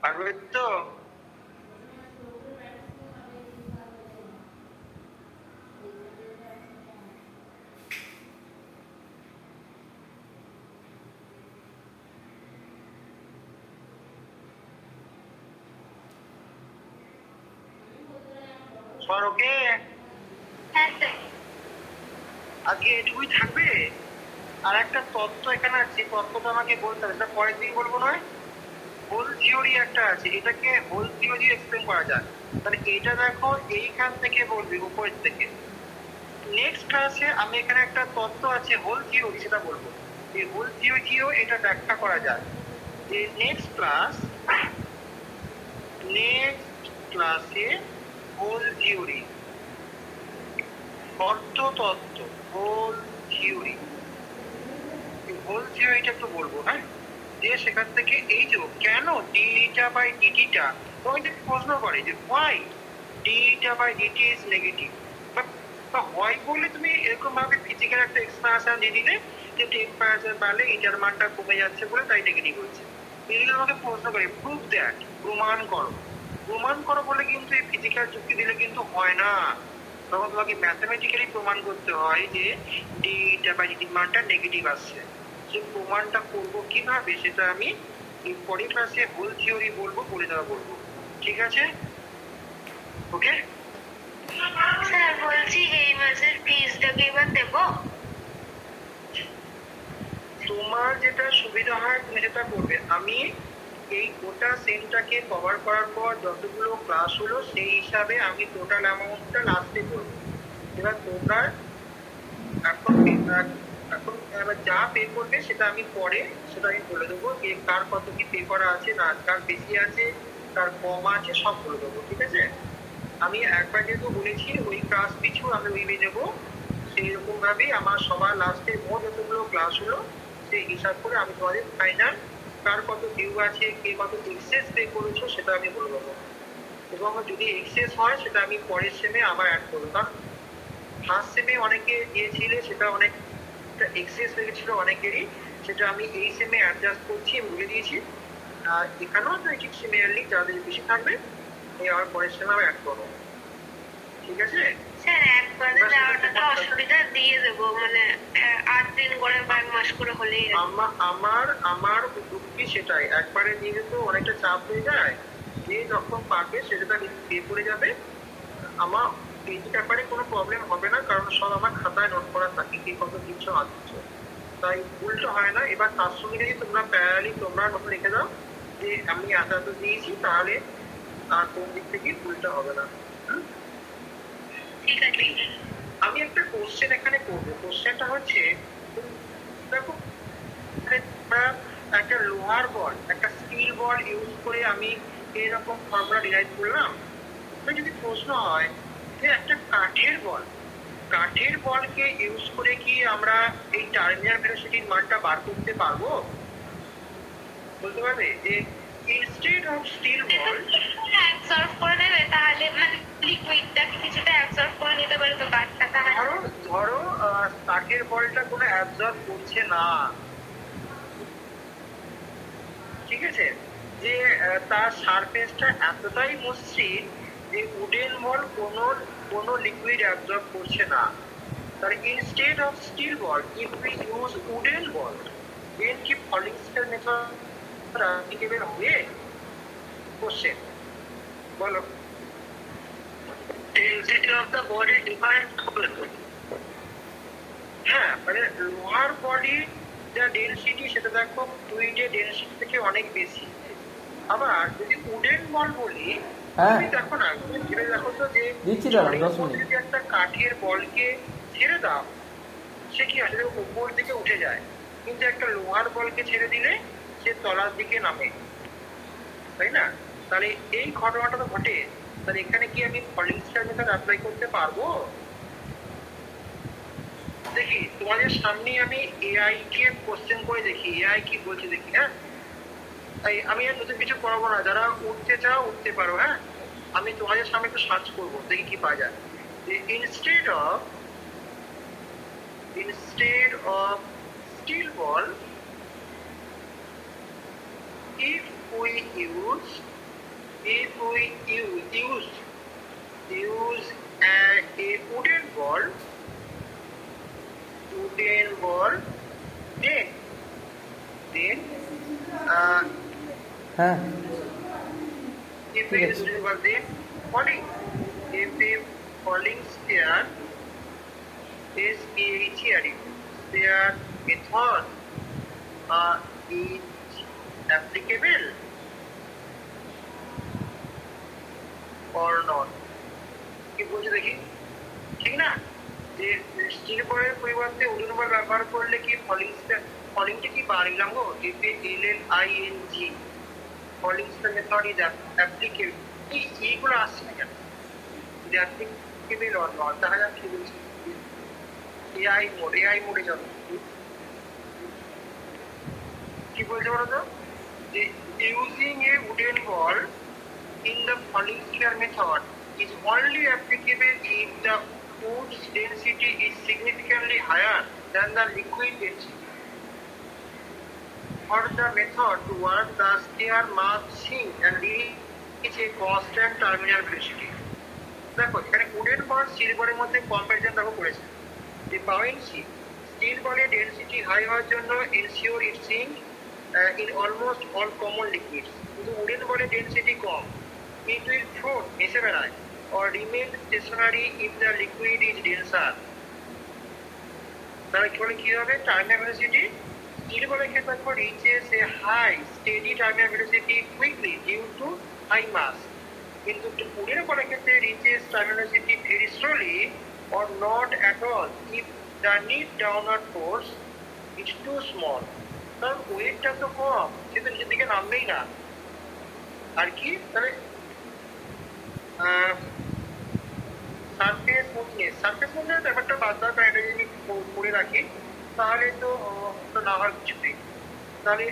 পারবে তো? আর ওকে হ্যাঁ স্যার। আজকে এটুকুই থাকবে। আর একটা তত্ত্ব এখানে আছে, তত্ত্বটা আমাকে বলতে হবে, সেটা পরের দিন বলবো নয়। হোল থিওরি একটা আছে, এটাকে হোল থিওরি এক্সপ্লেন করা যায়। তাহলে এটা দেখো এইখান থেকে বলবি, উপরের থেকে। নেক্সট ক্লাসে আমি এখানে একটা তত্ত্ব আছে হোল থিওরি, সেটা বলবো। এই হোল থিওরিও এটা ব্যাখ্যা করা যায়। যে নেক্সট ক্লাসে হোল থিওরি, অর্থতত্ত্ব, হোল থিওরি, হোল থিওরিটা একটু বলবো। হ্যাঁ, দিয়ে সেখান থেকে এই যে কেন ডিটা বাই ডিটিটা তোমাকে প্রশ্ন করে যে why D eta by DT is negative, বা হয় বললে তুমি এরকম ভাবে ফিজিক্যাল একটা এক্সপ্রেশন দিয়ে দিলে যে টেম্পারেচার বাড়লে এটার মানটা কমে যাচ্ছে বলে তাই নেগেটিভ হচ্ছে। এগুলো আমাকে প্রশ্ন করে প্রুভ দ্যাট, প্রমাণ করো। প্রমাণ করো বলে কিন্তু এই ফিজিক্যাল যুক্তি দিলে কিন্তু হয় না, তখন তোমাকে ম্যাথমেটিক্যালি প্রমাণ করতে হয় যে ডিটা বাই ডিটির মানটা নেগেটিভ আসছে। সেই প্রমাণটা করবো কিভাবে সেটা আমি এই পরের ক্লাসে হোল থিওরি বলবো, বলে দেওয়া বলবো। ঠিক আছে, ওকে। স্যার বলছি এই মাসের ফিজটা কি এবার দেবো? তোমার যেটা সুবিধা হয় তুমি সেটা করবে। আমি এই গোটা সেমটাকে কভার করার পর যতগুলো ক্লাস হলো সেই হিসাবে আমি টোটাল অ্যামাউন্টটা লাস্টে করবো। এবার তোমরা এখন এখন এবার যা পে করবে সেটা আমি পরে সেটা আমি বলে দেবো, যে কার কত কি পে করা আছে, না কার বেশি আছে কার কম আছে সব বলে দেবো। ঠিক আছে, আমি একবার যেহেতু বলেছি ওই ক্লাস পিছু আমি ওইভাবে দেবো, সেই রকম ভাবে আমার সবার লাস্টে মোট যতগুলো ক্লাস হলো সেই হিসাব করে আমি তোমাদের ফাইনাল কার কত ডিউ আছে, কে কত এক্সেস পে করেছো সেটা আমি বলে দেবো। এবং যদি এক্সেস হয় সেটা আমি পরের সেমে আবার অ্যাড করবো। কারণ ফার্স্ট সেমে অনেকে দিয়েছিলে সেটা অনেকটা এক্সেস হয়ে গেছিল অনেকেরই, সেটা আমি এই সেমে অ্যাডজাস্ট করছি, বলে দিয়েছি। আর এখানেও তো ঠিক সিমিলারলি যাদের বেশি থাকবে এই আবার পরের সেমে আমি অ্যাড করবো। ঠিক আছে স্যার একবারে দেওয়াটা তো অসুবিধা, দিয়ে দেবো মানে 8 দিন করে বা 1 মাস করে হলেই হবে। আমার যুক্তি সেটাই, একবারে নিয়ে তো অনেকটা চাপ হয়ে যায়, যে যখন পারবে সেটা পে করে যাবে। আমার এই ব্যাপারে কোনো প্রবলেম হবে না, কারণ সব আমার খাতায় নোট করা থাকে কি কত দিচ্ছ না দিচ্ছ, তাই ভুলটা হয় না। এবার তার সঙ্গে যদি তোমরা প্যারালি তোমরা নোট লিখে দাও যে আমি এত এত দিয়েছি, তাহলে আর কোন দিক থেকে ভুলটা হবে না। ঠিক আছে। আমি একটা কোশ্চেন এখানে করবো। কোশ্চেনটা হচ্ছে, দেখো আমরা একটা লোহার বল একটা স্টিল বল ইউজ করে আমি এরকম ফর্মুলা ডিরাইভ করলাম। যদি প্রশ্ন হয় যে একটা কাঠের বলকে ইউজ করে কি আমরা এই টার্মিনাল ভেলোসিটির মানটা বার করতে পারবো? বলতে পারবে যে instead of steel ball absorb করে নেবে, তাহলে মানে লিকুইডটা কিছুটা অ্যাবসর্ব করে নিতে পারে তো কাঠটা, তাহলে ধরো কাঠের বলটা কোনো অ্যাবজর্ব করছে না, ঠিক আছে, যে তার সারফেসটা এতটাই মসৃণ যে উডেন বল কোনো লিকুইড অ্যাবজর্ব করছে না। তাহলে instead of steel ball if we use wooden ball, then কি ফলিং স্কেল মেথড অ্যাপ্লিকেবল হবে? কোশ্চেন বলো। Density of the body define হবে। হ্যাঁ, মানে লোহার বডি যা ডেনসিটি সেটা দেখো ফ্লুইডের ডেনসিটি থেকে অনেক বেশি। আবার যদি উডেন বল বলি, তুমি দেখো না, ভেবে দেখো তো যে যদি একটা কাঠের বলকে ছেড়ে দাও সে কি আসলে উপর দিকে উঠে যায়, কিন্তু একটা লোহার বলকে ছেড়ে দিলে সে তলার দিকে নামে, তাই না? তাহলে এই ঘটনাটা তো ঘটে। তাহলে এখানে কি আমি ফলিং স্কেল মেথড অ্যাপ্লাই করতে পারবো? দেখি তোমাদের সামনে আমি এআই কে কোশ্চেন করে দেখি এআই কি বলছে দেখি। হ্যাঁ, তাই আমি আর নতুন কিছু করাবো না, যারা উঠতে চাও উঠতে পারো। হ্যাঁ, আমি তোমাদের সামনে একটু সার্চ করবো, দেখি কি পাওয়া যায়। Instead of steel ball if we use a wooden ball, then if we use then falling, if falling sphere SPHER their method is applicable or not? কি বলছে দেখি, ঠিক না? যে স্টিল বলের পরিবর্তে উডেন বল ব্যবহার করলে কি ফলিংটা কি বাড়িলাম গো, FALLING falling sphere method is applicable. এইগুলো আসছে না কেন? অ্যাপ্লিকেবল অর নট, দেখা যাক কি বলছে। এআই মোডে যাবে। কি বলছে বলতো, যে using a wooden ball in the falling sphere method is only applicable if the wood's density is significantly higher than the liquid density. For the method to work, the sphere must sink and reach a constant terminal velocity. দেখো এখানে wooden বল still বলের মধ্যে comparison দেখো করেছে। যে buoyancy steel বলের density high হওয়ার জন্য ensure it sink in almost all common liquids. কিন্তু উডেন বলের ডেনসিটি কম, it will float ভেসে বেড়ায় or remain stationary if the liquid is denser. তাহলে কি হবে, টার্মিনাল ভেলোসিটি স্টিল বলের ক্ষেত্রে reaches a high steady terminal velocity quickly due to high mass. কিন্তু উডেন বলের ক্ষেত্রে reaches terminal velocity very slowly or not at all if the net downward force is too small. কারণ ওয়েটটা তো কম, সে তো নিচের দিকে নামবেই না। আর কি তাহলে সারফেস স্মুথনেস ব্যাপারটা বাদ দেওয়ার পর এটা যদি করে রাখি তাহলে তো না হওয়ার কিছু নেই। তাহলে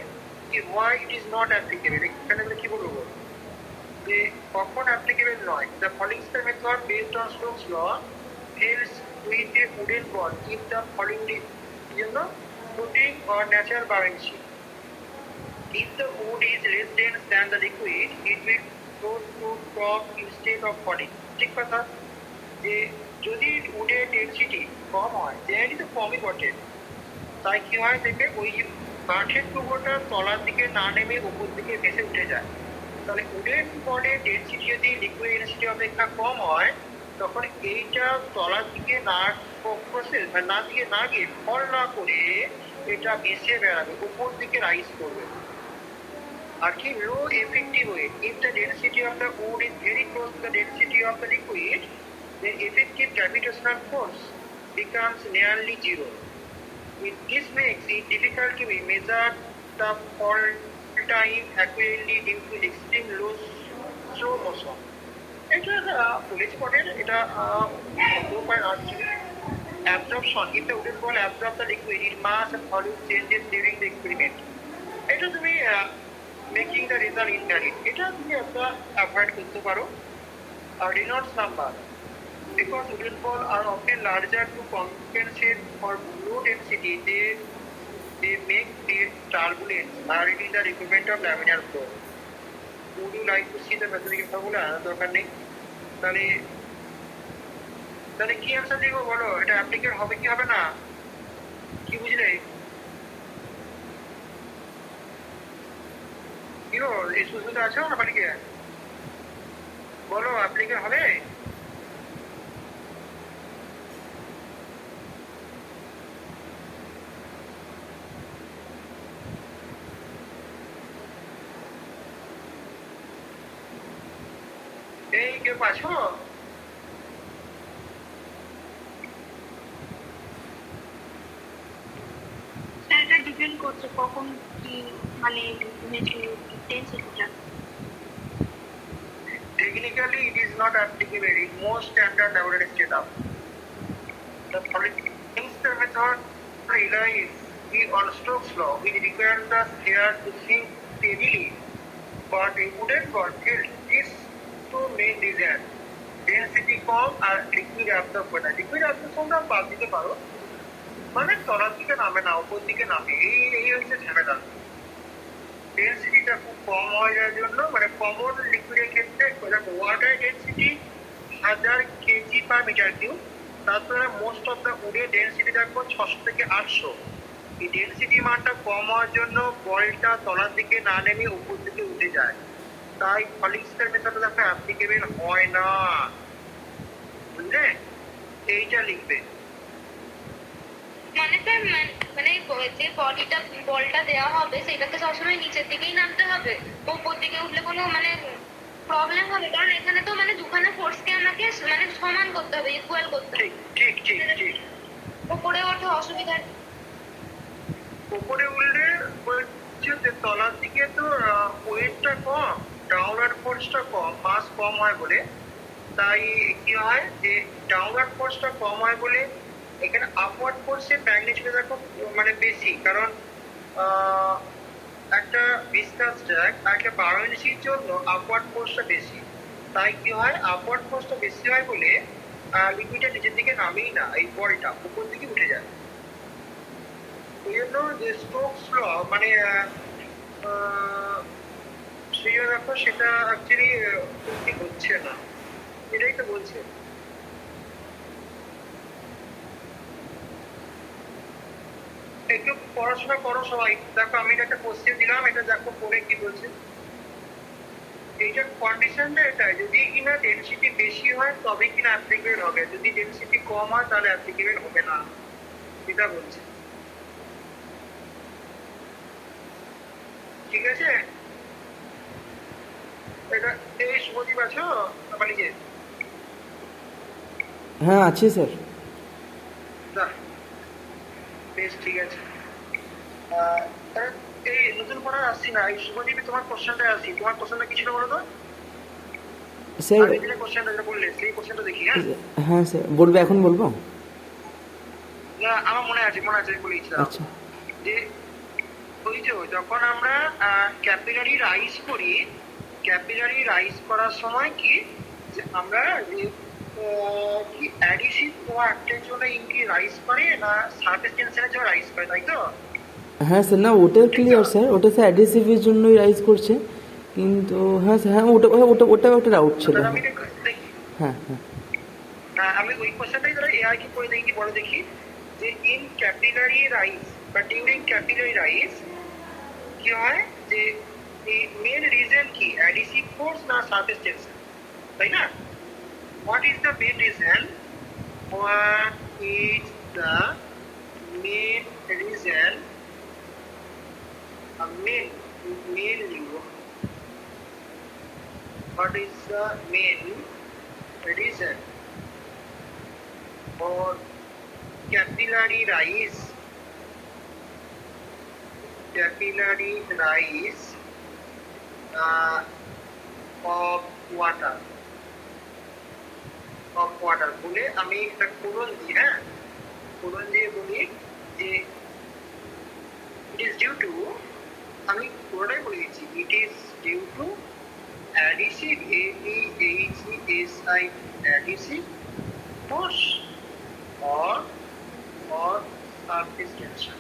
why it is not applicable, এখানে আমরা কি বলবো যে কখন অ্যাপ্লিকেবল নয়। The falling sphere method based on Stokes law fails with a wooden ball if the falling জন্য floating or natural buoyancy. If the wood is less dense than the liquid, it will float to top instead of falling. ঠিক কথা, যে যদি উডের density কম হয়, density তো কমই বটে, তাই কি হয় দেখবে ওই কাঠের টুকরোটা তলার দিকে না নেমে উপর দিকে ভেসে উঠে যায়। তাহলে উডেন বলের ডেনসিটি যদি লিকুইড ডেনসিটি অপেক্ষা কম হয়, তখন এইটা তলার দিকে না না দিকে না গিয়ে ফল না করে এটা ভেসে বেড়াবে, উপর দিকে রাইজ করবে। আর কি low effective weight, if the density of the wood is very close to the density of the liquid, then effective gravitational force becomes nearly zero. This makes it difficult to measure the fall time accurately due to extreme slow motion. এটা police পটের এটা absorption. If the wooden ball absorbs the liquid, its mass and volume changes during the experiment. এটা তুমি making the result invalid, এটা তুমি একটা avoid করতে পারো। আর Reynolds number, because wooden ball are often larger to compensate for low density, they make the turbulence reducing the requirement of laminar flow. Would you like to see the mathematical formula? দরকার নেই। তাহলে কি answer দিব বলো, এটা applicable হবে কি হবে না, কি বুঝলে? কি গো এই সুযোগটা আছো না বাড়িকে, বলো অ্যাপ্লিকেবল হবে? এই কেউ আছো? এটা ডিপেন্ড করছে কখন কি মানে ডেনসিটিটা। Technically, it is not applicable in most standard laboratory setup. The following method relies on Stokes' law, which requires the sphere to sink steadily, but a wooden ball fails these two main reasons: density com R liquid absorb করে না। liquid absorptionটা বাদ দিতে পারো, মানে তলার দিকে নামে না, উপর দিকে নামে, এই হচ্ছে ঝামেলা। ডেনসিটিটা খুব কম হয়ে যাওয়ার জন্য, মানে কমন লিকুইডের ক্ষেত্রে water density 1000 KG per metre cube, তারপরে মোস্ট অফ দ্য উডের ডেনসিটি দেখো 600 থেকে 800। এই ডেনসিটি মানটা কম হওয়ার জন্য বলটা তলার দিকে না নেমে উপর দিকে উঠে যায়, তাই ফলিং স্টার মেথডটা দেখো অ্যাপ্লিকেবল হয় না। বুঝলে? এইটা লিখবে। মানে স্যার মানে যে বলটা দেওয়া হবে সেটাকে সবসময় নিচের দিকেই নামতে হবে, উপর দিকে উঠলে কোনো মানে প্রবলেম হবে? কারণ এখানে তো মানে দুখানা ফোর্সকে আমাকে মানে সমান করতে হবে, ইকুয়াল করতে হবে। ঠিক ঠিক ঠিক ঠিক। উপরে ওঠে অসুবিধা। উপরে উঠলে বলছে যে তলার দিকে তো ওয়েটটা কম, ডাউনওয়ার্ড ফোর্সটা কম, মাস কম হয় বলে, তাই কি হয় যে ডাউনওয়ার্ড ফোর্সটা কম হয় বলে এখানে আপওয়ার্ড ফোর্সের ম্যাগনিটিউড দেখো মানে বেশি, কারণ একটা ভিসকাস ড্র্যাগ আর একটা বায়োয়েন্সির জন্য আপওয়ার্ড ফোর্সটা বেশি। তাই কি হয়, আপওয়ার্ড ফোর্সটা বেশি হয় বলে লিকুইডটা নিচের দিকে নামেই না, এই বলটা উপর দিকে উঠে যায়। এই জন্য যে স্টোকস ল মানে সেই দেখো সেটা অ্যাকচুয়ালি ঠিক হচ্ছে না, এটাই তো বলছে। একটু পড়াশোনা করো সবাই। দেখো আমি এটা একটা কোশ্চেন দিলাম, এটা দেখো পড়ে কি বলছে। এইটার কন্ডিশনটা এটাই, যদি কিনা ডেনসিটি বেশি হয় তবে কিনা অ্যাপ্লিকেবল হবে, যদি ডেনসিটি কম হয় তাহলে অ্যাপ্লিকেবল হবে না, এটা বলছে। ঠিক আছে, এটা এই শুভদীপ আছো বাড়িতে? হ্যাঁ আছি স্যার। বেশ ঠিক আছে। এই নতুন পড়া আসছি না, এই শুভদীপে তোমার কোশ্চেনটা আসছি। তোমার কোশ্চেনটা কি ছিল বলো তো? স্যার আমি যে কোশ্চেনটা যেটা বললে সেই কোশ্চেনটা দেখি। হ্যাঁ হ্যাঁ স্যার, বলবে এখন বলবো? না আমার মনে আছে আমি বলেছিলাম আচ্ছা যে ওই যে যখন আমরা ক্যাপিলারি রাইজ করি, ক্যাপিলারি রাইজ করার সময় কি যে আমরা কি অ্যাডিসিভ কোয়াক্টের জন্য ইনকি রাইজ করে না সারফেস টেনশনের জন্য রাইজ করে, তাই তো? হ্যাঁ স্যার, না ওটা ক্লিয়ার স্যার, ওটা স্যার অ্যাডিসিভের জন্যই রাইজ করছে, কিন্তু হ্যাঁ স্যার, হ্যাঁ ওটা ওটা ওটা একটা ডাউট ছিল। তাহলে আমি দেখি, হ্যাঁ হ্যাঁ আমি ওই কোশ্চেনটাই ধরো এআই কি করে দেখি, বলে দেখি যে ইন ক্যাপিলারি রাইজ বা ডিউরিং ক্যাপিলারি রাইজ কি হয় যে মেন রিজন কি, অ্যাডিসিভ ফোর্স না সারফেস টেনশন, তাই না? What is the main reason? What is the main reason? Mainly. What is the main reason for capillary rise? Capillary rise of water. Of water বলে আমি একটা colon দিই, হ্যাঁ colon দিয়ে বলি যে ইট ইজ ডিউ টু, আমি পুরোটাই বলে দিচ্ছি, it is due to adhesive ADHESI adhesive force or surface tension.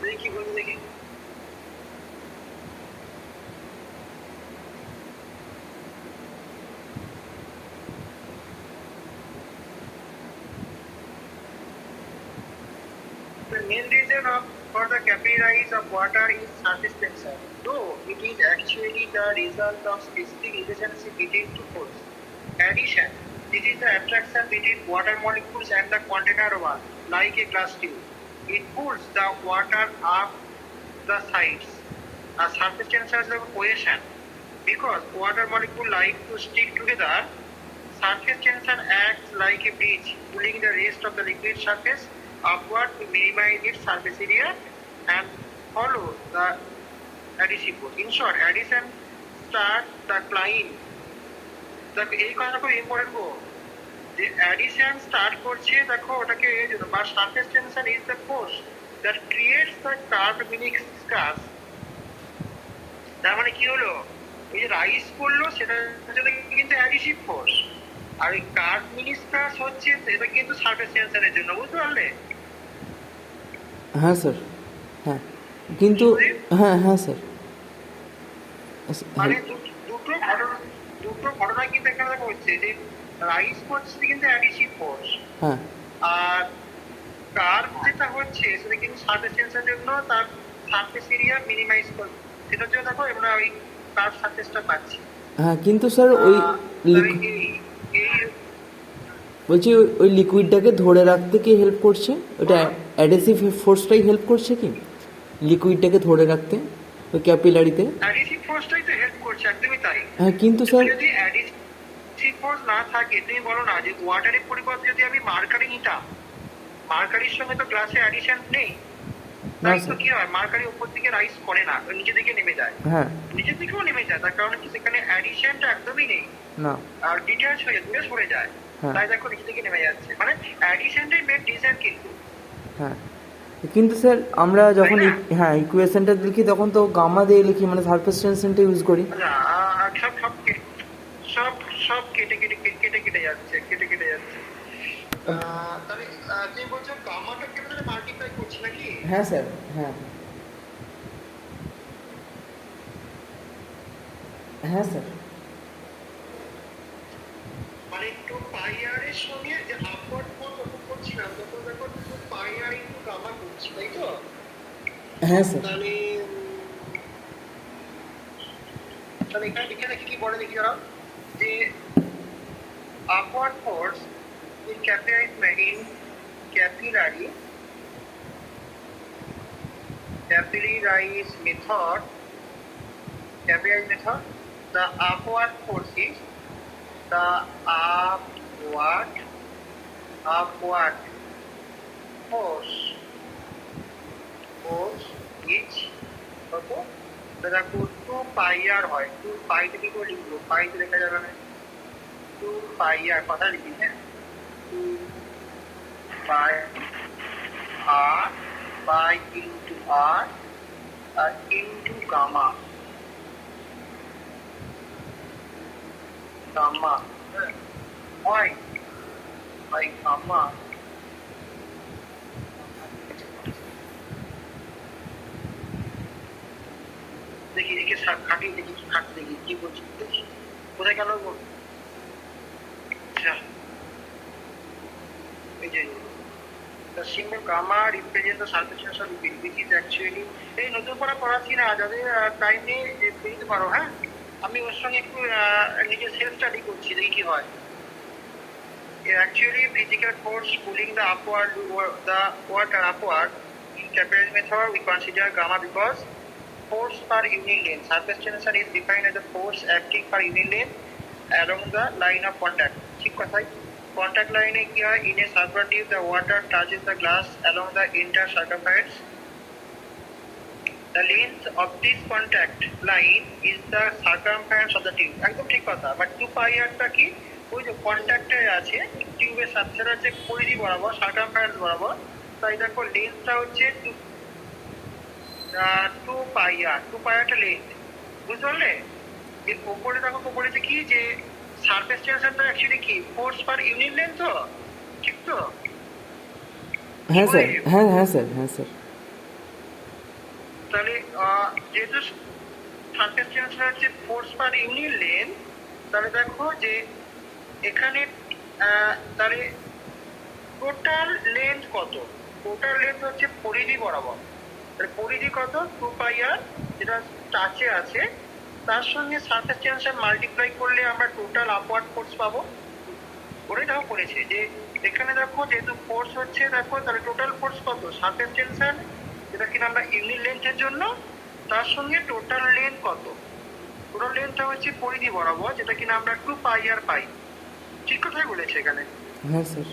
দেখি বলতে দেখি। The main reason for the capillary rise of water is surface tension, though it is actually the result of specific relationship between two forces. Addition, this is the attraction between water molecules and the container wall, like a glass tube. It pulls the water up the sides. A surface tension is the cohesion. Because water molecules like to stick together, surface tension acts like a bridge, pulling the rest of the liquid surface upward to minimize its surface area and follow the adhesive force. In short, addition start the climb. দেখো এই কথাটা খুব important গো, যে addition start করছে দেখো ওটাকে এই জন্য, বা surface tension is the force that creates the curve meniscus. তার মানে কি হলো, ওই যে রাইজ করলো সেটার জন্য কিন্তু অ্যাডিসিভ ফোর্স, আর ওই কার্ভ মিনিস্কাস হচ্ছে এটা কিন্তু সারফেস টেনশনের জন্য, বুঝতে পারলে? হ্যাঁ স্যার, হ্যাঁ কিন্তু হ্যাঁ হ্যাঁ স্যার, মানে দুটো ঘটনা কিন্তু এখানে দেখা হচ্ছে যে রাইজ করছে কিন্তু অ্যাডিসিভ ফোর্স, হ্যাঁ আর কার্ভ যেটা হচ্ছে সেটা কিন্তু সারফেস টেনশনের জন্য তার সারফেস এরিয়া মিনিমাইজ করবে, সেটার জন্য দেখো আমরা ওই কার্ভ সারফেসটা পাচ্ছি। হ্যাঁ কিন্তু স্যার ওই তাহলে লিক- এই বলছি ওই লিকুইডটাকে ধরে রাখতে কি হেল্প করছে? ওটা অ্যাডহেসিভ ফোর্সটাই হেল্প করছে কি লিকুইডটাকে ধরে রাখতে ওই ক্যাপিলারিতে? অ্যাডিসিভ ফোর্সটাই তো হেল্প করছে, একদমই তাই। হ্যাঁ কিন্তু স্যার যদি অ্যাডিসিভ ফোর্স না থাকে, তুমি বলো না যে ওয়াটারের পরিবর্তে যদি আমি মার্কারি নিতাম, মার্কারির সঙ্গে তো গ্লাসে অ্যাডিশন নেই, না তাই তো স্যার। কি হয়, মার্কারি উপর দিকে রাইজ করে না, ও নিচের দিকে নেমে যায়, হ্যাঁ। নিচের দিকেও নেমে যায়, তার কারণে কি সেখানে অ্যাডিশনটা একদমই নেই, না। আর ডিটেলস হয়ে দূরে সরে যায়, হ্যাঁ। তাই দেখো নিচের দিকে নেমে যাচ্ছে, মানে অ্যাডিশনটাই মেন রিজন কিন্তু। হ্যাঁ কিন্তু স্যার আমরা যখন তাই না? হ্যাঁ ইকুয়েশনটা লিখি তখন তো গামা দিয়ে লিখি, মানে সারফেস টেনশনটা ইউজ করি। না, সব সব সব সব কেটে কেটে কেটে কেটে যাচ্ছে, কেটে কেটে যাচ্ছে। তাহলে তুমি বলছো গামাটাকে তাহলে মাল্টিপ্লাই করছি নাকি? হ্যাঁ স্যার। হ্যাঁ হ্যাঁ স্যার। মানে একটু পাই আর এর সঙ্গে যে আপওয়ার্ড ফোর্স যখন করছিলাম তখন দেখো একটু পাই আর ইনটু গামা করছি, তাই তো? হ্যাঁ স্যার। তাহলে তাহলে এখানে লিখে রাখি, কি বলে দেখি যারা, যে upward force in capillary capillarized method, the upward force is the upward force is কত? দেখো 2 পাই আর হয়, 2 পাই থেকে কি লিখবো, পাই তো লেখা যাবে না, 2 পাই আর কথা লিখি, হ্যাঁ 2 পাই আর পাই ইনটু আর আর ইনটু গামা, গামা হয় বাই গামা। দেখি দেখি খাটি, দেখি কি খাটি, দেখি কি বলছি, দেখি কোথায় গেল গো? আচ্ছা, এই যে the symbol gamma represents the surface tension of liquid, which is actually এই নতুন করে পড়াচ্ছি না, যাদের টাইম নেই পেতে পারো, হ্যাঁ আমি ওর সঙ্গে একটু নিজের সেলফ স্টাডি করছি, দেখি কি হয়। Actually physical force pulling the water upward in capillary method we consider gamma because force per unit length. Surface tension is defined as the force acting per unit length along the line of contact. ঠিক কথাই, contact line এ কি হয়, in a circular tube the water touches the glass along the entire circumference. The length of this contact line is the circumference of the tube. একদম ঠিক কথা, but 2 পাই আরটা কি, ওই যে কন্ট্যাক্টে আছে টিউবের সাথে, সেটা হচ্ছে পরিধি বরাবর, সার্কামফারেন্স বরাবর, তাই দেখো লেন্থটা হচ্ছে 2 পাই আর, 2 পাই আরটা লেন্থ, বুঝতে পারলে? এর উপরে দেখো বলেছে কি যে সারফেস টেনশনটা অ্যাকচুয়ালি কি, ফোর্স পার ইউনিট লেন্থ, তো ঠিক তো? হ্যাঁ স্যার। হ্যাঁ হ্যাঁ স্যার। হ্যাঁ স্যার। তাহলে যেহেতু সারফেস টেনশন হচ্ছে ফোর্স পার ইউনিট লেন্থ, তাহলে দেখো যে এখানে তাহলে টোটাল লেন্থ কত, টোটাল লেন্থ হচ্ছে পরিধি বরাবর, তাহলে পরিধি কত, 2 পাই আর, যেটা টাচে আছে, তার সঙ্গে সারফেস টেনশন মাল্টিপ্লাই করলে আমরা টোটাল আপওয়ার্ড ফোর্স পাবো। ওটাই দেখো করেছে যে এখানে দেখো যেহেতু ফোর্স হচ্ছে, দেখো তাহলে টোটাল ফোর্স কত, সারফেস টেনশন যেটা কিনা আমরা ইউনিট লেন্থের জন্য, তার সঙ্গে টোটাল লেন্থ কত, টোটাল লেন্থটা হচ্ছে পরিধি বরাবর, যেটা কিনা আমরা 2 পাই আর পাই। ঠিক কথাই বলেছে এখানে, হ্যাঁ স্যার।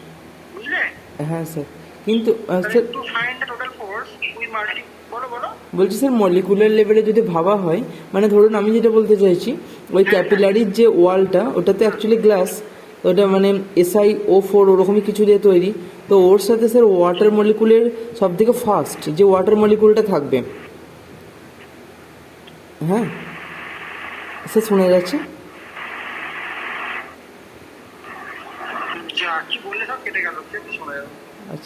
বুঝলে? হ্যাঁ স্যার। কিন্তু তাহলে sir to find the total force we multi, বলো বলো। বলছি স্যার মলিকুলার লেভেলে যদি ভাবা হয়, মানে ধরুন আমি যেটা বলতে চাইছি, ওই ক্যাপিলারির যে ওয়ালটা ওটা তো অ্যাকচুয়ালি গ্লাস, ওটা মানে SiO4 ওরকমই কিছু দিয়ে তৈরি, তো ওর সাথে স্যার ওয়াটার মলিকুলের সব থেকে ফাস্ট যে ওয়াটার মলিকুলটা থাকবে। হ্যাঁ স্যার শোনা যাচ্ছে? যা কি বললে সব কেটে গেল, শোনা যাবে।